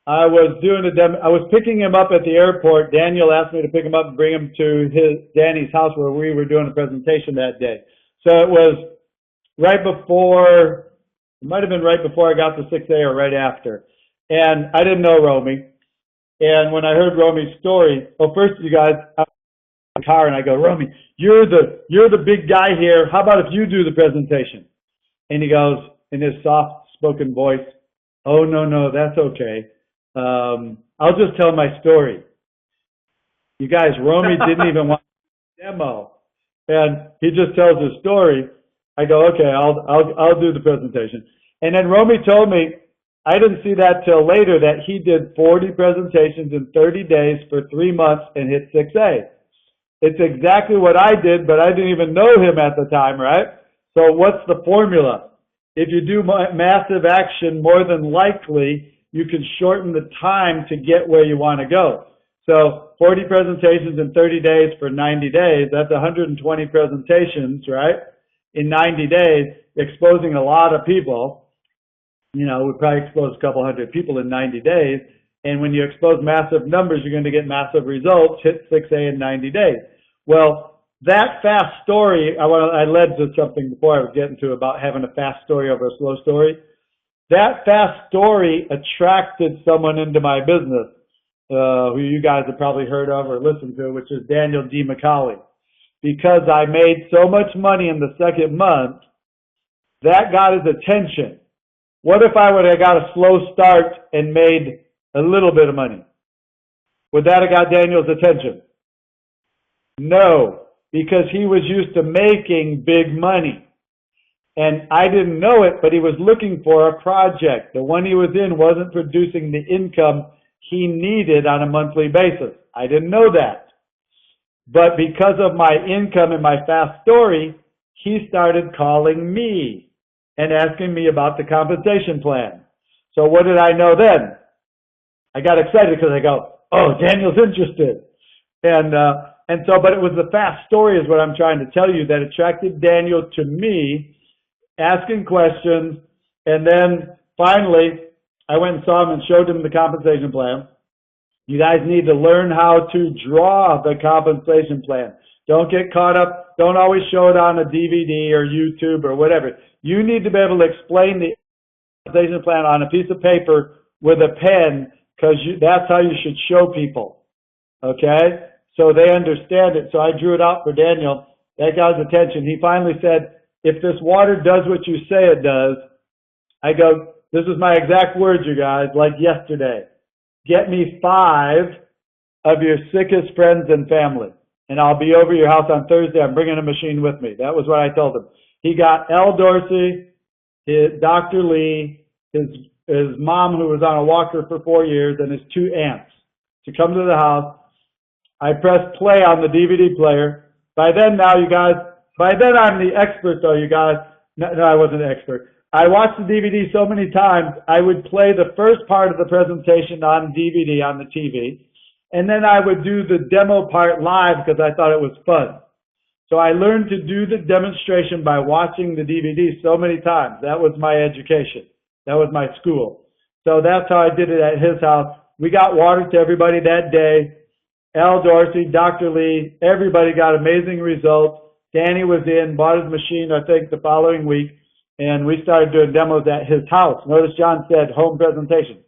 I was doing a demo. I was picking him up at the airport. Daniel asked me to pick him up and bring him to Danny's house where we were doing a presentation that day. So it was right before, it might have been right before I got to 6A or right after. And I didn't know Romy. And when I heard Romy's story, well, first you guys, I was in the car and I go, Romy, you're the big guy here. How about if you do the presentation? And he goes in his soft spoken voice, oh, no, that's okay. I'll just tell my story. You guys, Romy didn't even want a demo. And he just tells his story. I go, okay, I'll do the presentation. And then Romy told me, I didn't see that till later, that he did 40 presentations in 30 days for 3 months and hit 6A. It's exactly what I did, but I didn't even know him at the time, right? So what's the formula? If you do massive action, more than likely, you can shorten the time to get where you want to go. So 40 presentations in 30 days for 90 days, that's 120 presentations, right? In 90 days, exposing a lot of people. You know, we probably expose a couple hundred people in 90 days. And when you expose massive numbers, you're going to get massive results, hit 6A in 90 days. Well, that fast story, I led to something before I was getting to about having a fast story over a slow story. That fast story attracted someone into my business, who you guys have probably heard of or listened to, which is Daniel D. McCauley. Because I made so much money in the second month, that got his attention. What if I would have got a slow start and made a little bit of money? Would that have got Daniel's attention? No, because he was used to making big money. And I didn't know it, but he was looking for a project. The one he was in wasn't producing the income he needed on a monthly basis. I didn't know that. But because of my income and my fast story, he started calling me and asking me about the compensation plan. So what did I know then? I got excited because I go, oh, Daniel's interested. And so, but it was the fast story is what I'm trying to tell you that attracted Daniel to me, asking questions. And then finally, I went and saw him and showed him the compensation plan. You guys need to learn how to draw the compensation plan. Don't get caught up. Don't always show it on a DVD or YouTube or whatever. You need to be able to explain the compensation plan on a piece of paper with a pen, because that's how you should show people. Okay? So they understand it. So I drew it out for Daniel. That got his attention. He finally said, if this water does what you say it does, I go, this is my exact words, you guys, like yesterday. Get me 5 of your sickest friends and family, and I'll be over your house on Thursday. I'm bringing a machine with me. That was what I told him. He got L. Dorsey, Dr. Lee, his mom, who was on a walker for 4 years, and his 2 aunts to come to the house. I pressed play on the DVD player. By then, now, you guys, by then I'm the expert, though, you guys. No, I wasn't an expert. I watched the DVD so many times, I would play the first part of the presentation on DVD on the TV, and then I would do the demo part live because I thought it was fun. So I learned to do the demonstration by watching the DVD so many times. That was my education. That was my school. So that's how I did it at his house. We got water to everybody that day. Al Dorsey, Dr. Lee, everybody got amazing results. Danny was in, bought his machine, I think, the following week, and we started doing demos at his house. Notice John said home presentation.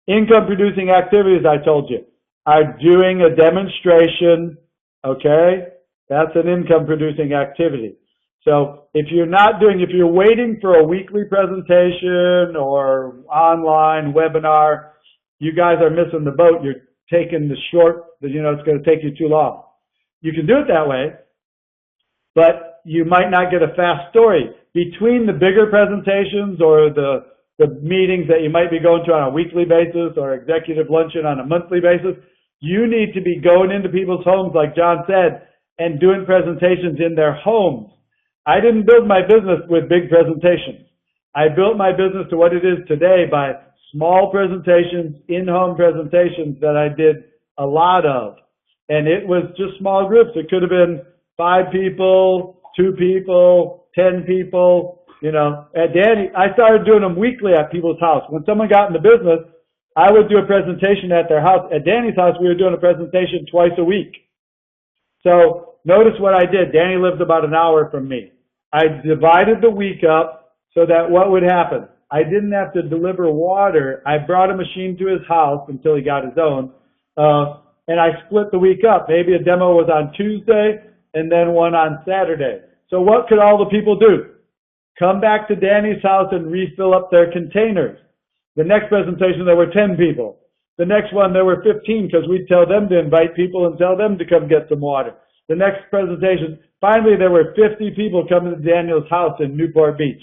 Income producing activities, I told you, are doing a demonstration, okay? That's an income producing activity. So if you're waiting for a weekly presentation or online webinar, you guys are missing the boat. You're taking the short, it's going to take you too long. You can do it that way, but you might not get a fast story. Between the bigger presentations or the meetings that you might be going to on a weekly basis or executive luncheon on a monthly basis, you need to be going into people's homes, like John said, and doing presentations in their homes. I didn't build my business with big presentations. I built my business to what it is today by small presentations, in-home presentations that I did a lot of. And it was just small groups. It could have been 5 people, 2 people, 10 people. At Danny, I started doing them weekly at people's house. When someone got in the business, I would do a presentation at their house. At Danny's house, we were doing a presentation twice a week. So notice what I did. Danny lives about an hour from me. I divided the week up so that what would happen? I didn't have to deliver water. I brought a machine to his house until he got his own, and I split the week up. Maybe a demo was on Tuesday and then one on Saturday. So what could all the people do? Come back to Danny's house and refill up their containers. The next presentation, there were 10 people. The next one, there were 15 because we'd tell them to invite people and tell them to come get some water. The next presentation, finally there were 50 people coming to Daniel's house in Newport Beach.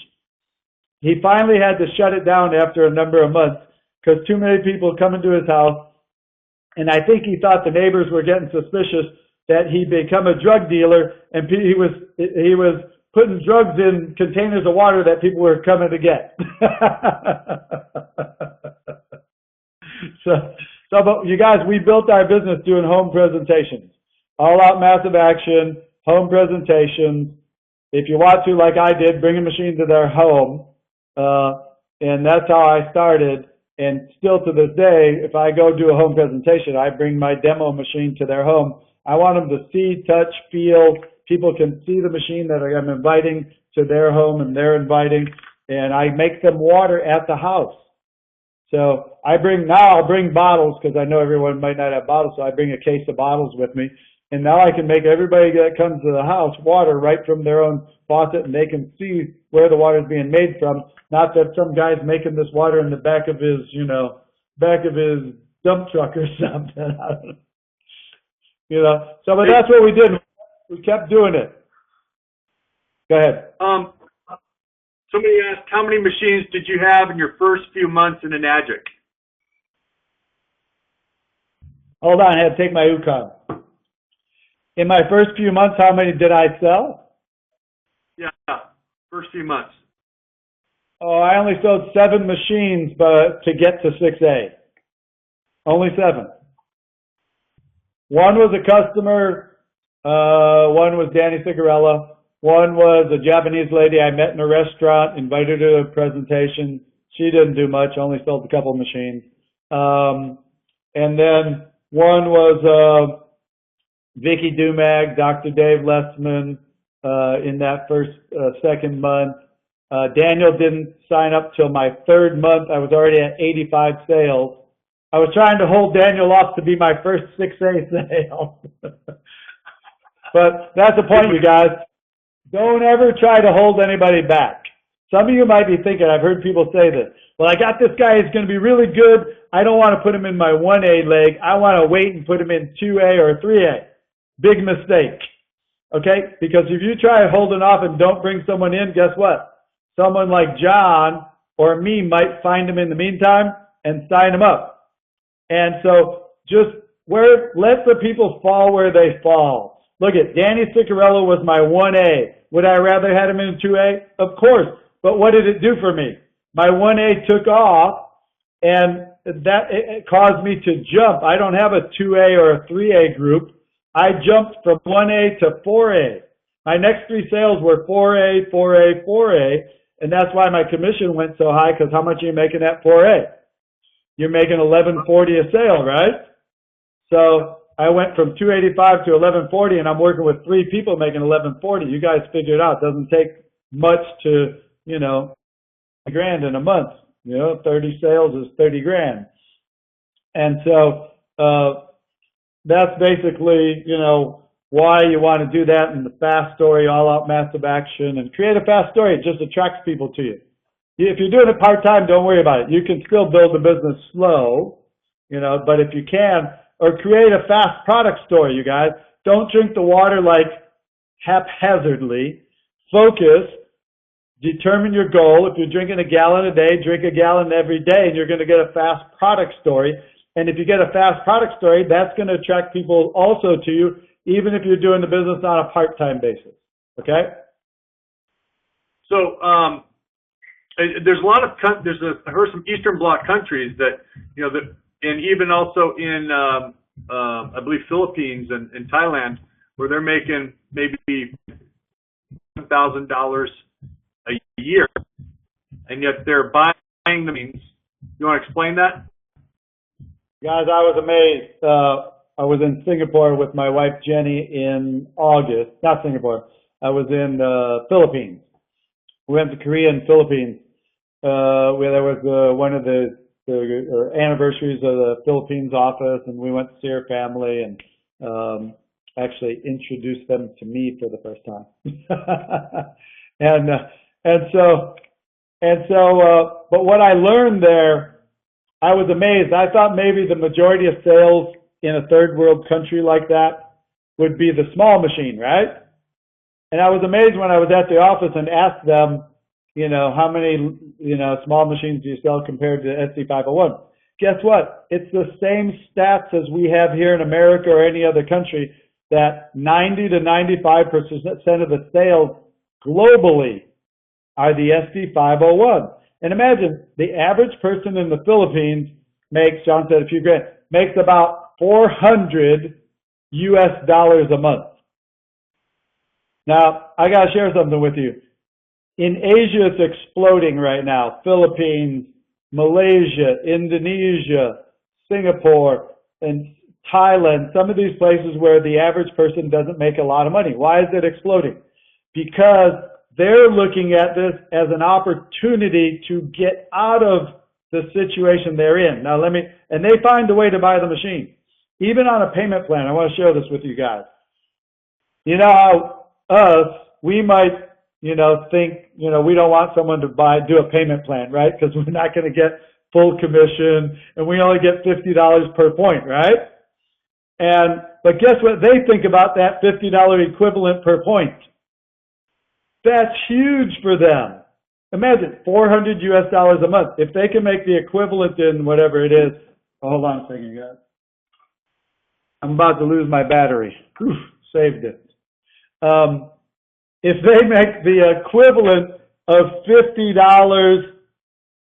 He finally had to shut it down after a number of months because too many people coming to his house, and I think he thought the neighbors were getting suspicious that he'd become a drug dealer and he was putting drugs in containers of water that people were coming to get. So, you guys, we built our business doing home presentations. All out massive action, home presentations. If you want to, like I did, bring a machine to their home. And that's how I started. And still to this day, if I go do a home presentation, I bring my demo machine to their home. I want them to see, touch, feel. People can see the machine that I'm inviting to their home and they're inviting. And I make them water at the house. So I'll bring bottles because I know everyone might not have bottles. So I bring a case of bottles with me. And now I can make everybody that comes to the house water right from their own faucet, and they can see where the water is being made from. Not that some guy's making this water in the back of his, back of his dump truck or something. I don't know. So, but that's what we did. We kept doing it. Go ahead. Somebody asked, how many machines did you have in your first few months in Enagic? Hold on, I had to take my UConn. In my first few months, how many did I sell? Yeah, first few months. Oh, I only sold 7 machines, but to get to 6A. Only 7. One was a customer. One was Danny Cigarella. One was a Japanese lady I met in a restaurant, invited her to a presentation. She didn't do much, only sold a couple of machines. And then one was Vicky Dumag, Dr. Dave Lessman, in that second month. Daniel didn't sign up till my 3rd month. I was already at 85 sales. I was trying to hold Daniel off to be my first 6A sale. But that's the point, you guys. Don't ever try to hold anybody back. Some of you might be thinking, I've heard people say this, well, I got this guy who's going to be really good. I don't want to put him in my 1A leg. I want to wait and put him in 2A or 3A. Big mistake. Okay? Because if you try holding off and don't bring someone in, guess what? Someone like John or me might find him in the meantime and sign him up. And so just let the people fall where they fall. Look at Danny Cicarello was my 1A. Would I rather had him in 2A? Of course. But what did it do for me? My 1A took off, and that it caused me to jump. I don't have a 2A or a 3A group. I jumped from 1A to 4A. My next 3 sales were 4A, 4A, 4A, and that's why my commission went so high, because how much are you making at 4A? You're making $11.40 a sale, right? So I went from 285 to 1140, and I'm working with 3 people making 1140. You guys figure it out. It doesn't take much to, you know, $1,000 in a month. You know, 30 sales is 30 grand. And so that's basically, you know, why you want to do that in the fast story, all out massive action, and create a fast story. It just attracts people to you. If you're doing it part-time, don't worry about it. You can still build the business slow, you know, but if you can, or create a fast product story, you guys. Don't drink the water like haphazardly. Focus. Determine your goal. If you're drinking a gallon a day, drink a gallon every day, and you're going to get a fast product story. And if you get a fast product story, that's going to attract people also to you, even if you're doing the business on a part-time basis. Okay? So there's a lot of I heard some Eastern Bloc countries that, you know, that, and even also in I believe Philippines and Thailand, where they're making maybe $1,000 a year, and yet they're buying the means. You want to explain that? Guys, I was amazed. I was in Singapore with my wife Jenny in August. Not Singapore. I was in Philippines. We went to Korea and Philippines. Where there was one of the anniversaries of the Philippines office, and we went to see her family and actually introduced them to me for the first time. But what I learned there, I was amazed. I thought maybe the majority of sales in a third world country like that would be the small machine, right? And I was amazed when I was at the office and asked them, you know, how many, you know, small machines do you sell compared to SD501? Guess what? It's the same stats as we have here in America or any other country, that 90 to 95% of the sales globally are the SD501. And imagine the average person in the Philippines makes, John said a few grand, makes about $400 US a month. Now, I got to share something with you. In Asia, it's exploding right now. Philippines, Malaysia, Indonesia, Singapore, and Thailand, some of these places where the average person doesn't make a lot of money. Why is it exploding? Because they're looking at this as an opportunity to get out of the situation they're in. Now and they find a way to buy the machine. Even on a payment plan, I want to share this with you guys. You know how we might, you know, think, you know, we don't want someone to do a payment plan, right? Because we're not going to get full commission, and we only get $50 per point, right? But guess what they think about that $50 equivalent per point? That's huge for them. Imagine $400 US a month. If they can make the equivalent in whatever it is, hold on a second, guys. I'm about to lose my battery. Whew, saved it. If they make the equivalent of $50,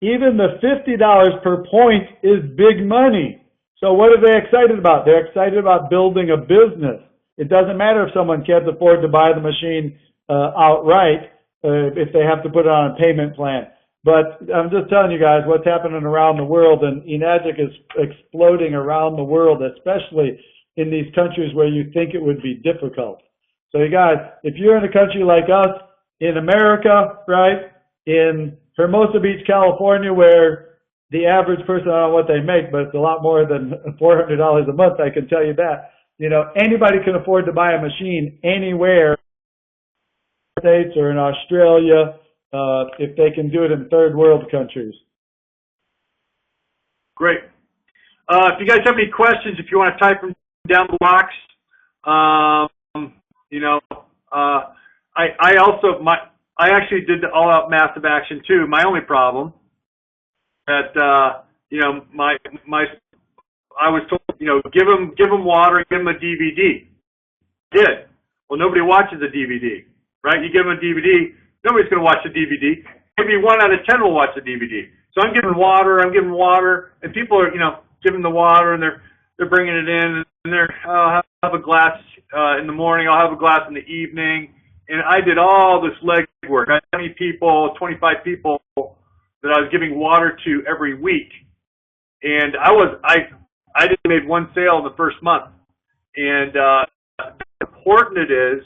even the $50 per point is big money. So what are they excited about? They're excited about building a business. It doesn't matter if someone can't afford to buy the machine outright, if they have to put it on a payment plan. But I'm just telling you guys what's happening around the world, and eNAGIC is exploding around the world, especially in these countries where you think it would be difficult. So you guys, if you're in a country like us, in America, right, in Hermosa Beach, California, where the average person, I don't know what they make, but it's a lot more than $400 a month, I can tell you that. You know, anybody can afford to buy a machine anywhere, in the States or in Australia, if they can do it in third world countries. Great. If you guys have any questions, if you want to type them down the box, you know, I actually did the all-out massive action too. My only problem that you know, I was told, you know, give them water, give them a DVD. Did. Well, nobody watches a DVD, right? You give them a DVD, nobody's going to watch the DVD. maybe 1 out of 10 will watch the DVD. So I'm giving water, and people are, giving the water, and they're bringing it in, and I'll have a glass in the morning, I'll have a glass in the evening, and I did all this legwork. I had 20 people, 25 people that I was giving water to every week, and I just made 1 sale in the first month, and how important it is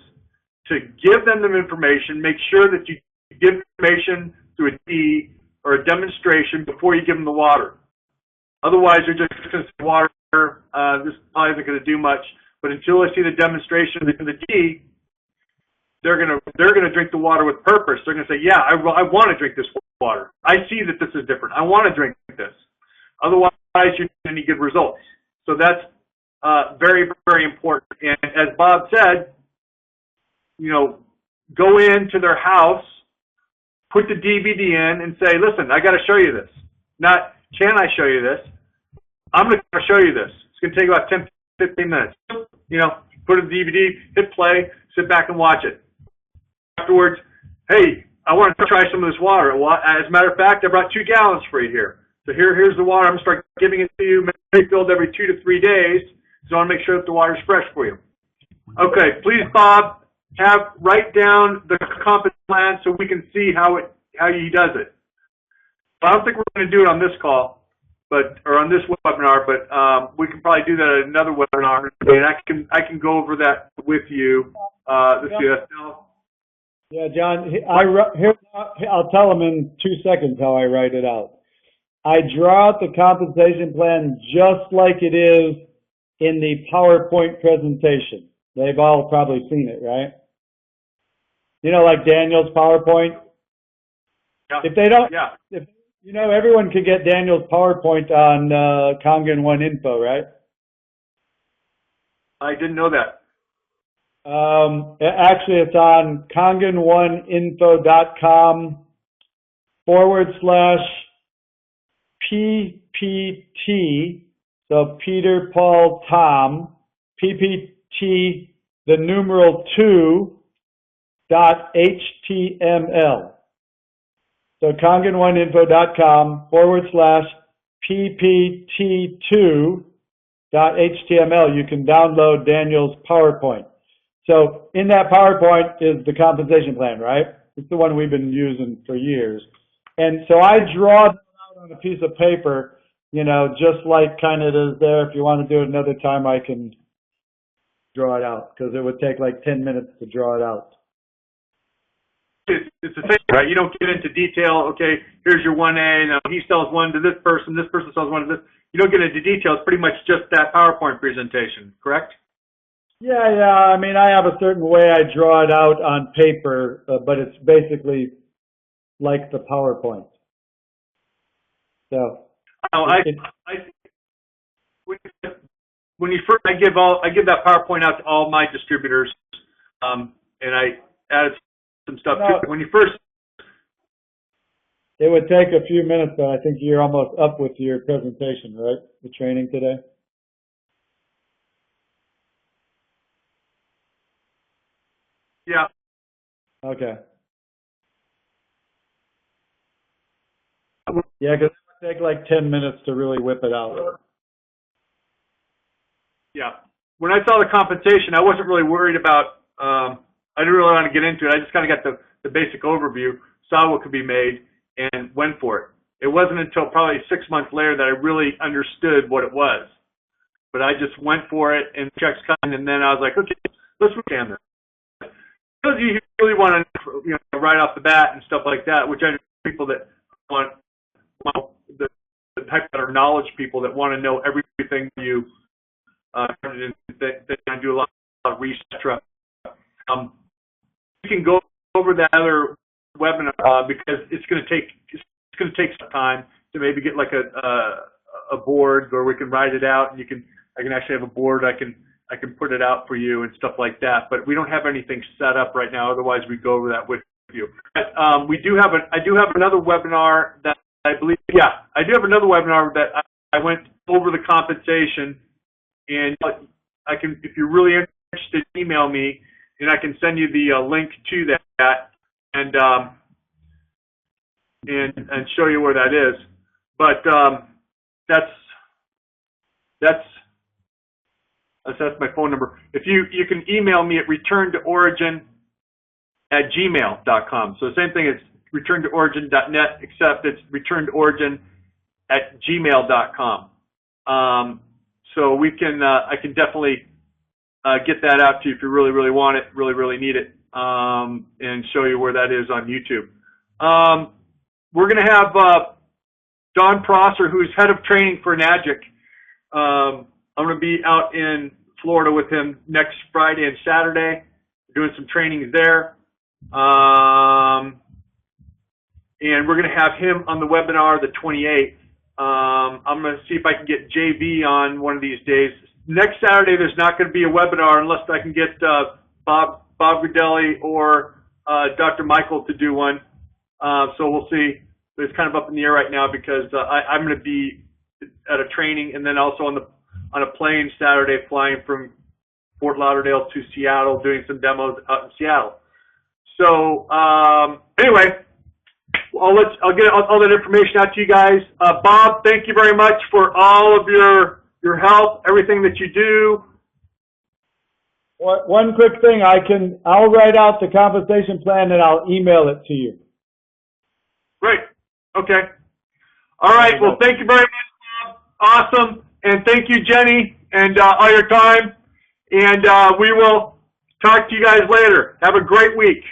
to give them the information, make sure that you give information through a D or a demonstration before you give them the water. Otherwise, you're just going to say water, this probably isn't going to do much. But until they see the demonstration in the D, they're going to drink the water with purpose. They're going to say, yeah, I want to drink this water. I see that this is different. I want to drink this. Otherwise, you're not going to get results. So that's very, very important. And as Bob said, go into their house, put the DVD in, and say, listen, I got to show you this. Not, can I show you this? I'm going to show you this. It's going to take about 10, 15 minutes. Put a DVD, hit play, sit back and watch it. Afterwards, hey, I want to try some of this water. Well, as a matter of fact, I brought 2 gallons for you here. So here's the water. I'm going to start giving it to you. Maybe filled every 2 to 3 days. So I want to make sure that the water is fresh for you. Okay, please, Bob, write down the compensation plan so we can see how he does it. I don't think we're going to do it on this call, or on this webinar, but we can probably do that at another webinar, and I can go over that with you. Yeah, John, I'll tell them in 2 seconds how I write it out. I draw out the compensation plan just like it is in the PowerPoint presentation. They've all probably seen it, right? Like Daniel's PowerPoint. Yeah. If they don't, yeah. Everyone could get Daniel's PowerPoint on Kangen One Info, right? I didn't know that. Actually, it's on kangenoneinfo.com/PPT. So Peter, Paul, Tom, PPT, the numeral 2.html. So kangenoneinfo.com/PPT2.html. You can download Daniel's PowerPoint. So in that PowerPoint is the compensation plan, right? It's the one we've been using for years. And so I draw it out on a piece of paper, just like kind of is there. If you want to do it another time, I can draw it out because it would take like 10 minutes to draw it out. It's the same, right? You don't get into detail. Okay, here's your 1A. Now he sells one to this person sells one to this. You don't get into details. Pretty much just that PowerPoint presentation, correct? Yeah. I mean, I have a certain way I draw it out on paper, but it's basically like the PowerPoint. So. When you first, I give that PowerPoint out to all my distributors, and I added some stuff to it. When you first, it would take a few minutes, but I think you're almost up with your presentation, right? The training today. Yeah. Okay. Yeah, because it would take like 10 minutes to really whip it out. Yeah. When I saw the compensation, I wasn't really worried about, I didn't really want to get into it. I just kind of got the basic overview, saw what could be made, and went for it. It wasn't until probably 6 months later that I really understood what it was. But I just went for it, and checks coming, and then I was like, okay, let's look at this. Because you really want to, right off the bat and stuff like that, which I know people that want the type that are knowledge people that want to know everything you that do a lot of research. You can go over that other webinar because it's going to take some time to maybe get like a board where we can write it out, and I can actually have a board. I can put it out for you and stuff like that. But we don't have anything set up right now. Otherwise, we'd go over that with you. But, I do have another webinar that I believe. Yeah, I do have another webinar that I went over the compensation, and I can, if you're really interested, email me, and I can send you the link to that. And and show you where that is. But that's my phone number. If you can email me at returntoorigin@gmail.com. So the same thing as returntoorigin.net, except it's returntoorigin@gmail.com. So we can I can definitely get that out to you if you really, really want it, really, really need it, and show you where that is on YouTube. We're going to have Don Prosser, who's head of training for NAGIC. I'm going to be out in Florida with him next Friday and Saturday, doing some trainings there. And we're going to have him on the webinar the 28th. I'm going to see if I can get JB on one of these days. Next Saturday, there's not going to be a webinar unless I can get Bob Gudelli or Dr. Michael to do one. So we'll see. But it's kind of up in the air right now because I'm going to be at a training and then also on a plane Saturday flying from Fort Lauderdale to Seattle, doing some demos out in Seattle. So anyway, I'll get all that information out to you guys. Bob, thank you very much for all of your help, everything that you do. One quick thing, I'll write out the compensation plan and I'll email it to you. Great. Okay. All right. Well, thank you very much, Bob. Awesome. And thank you, Jenny, and all your time. And we will talk to you guys later. Have a great week.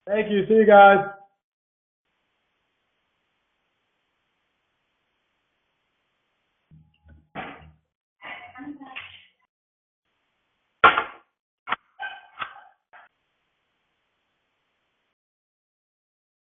Thank you. See you guys.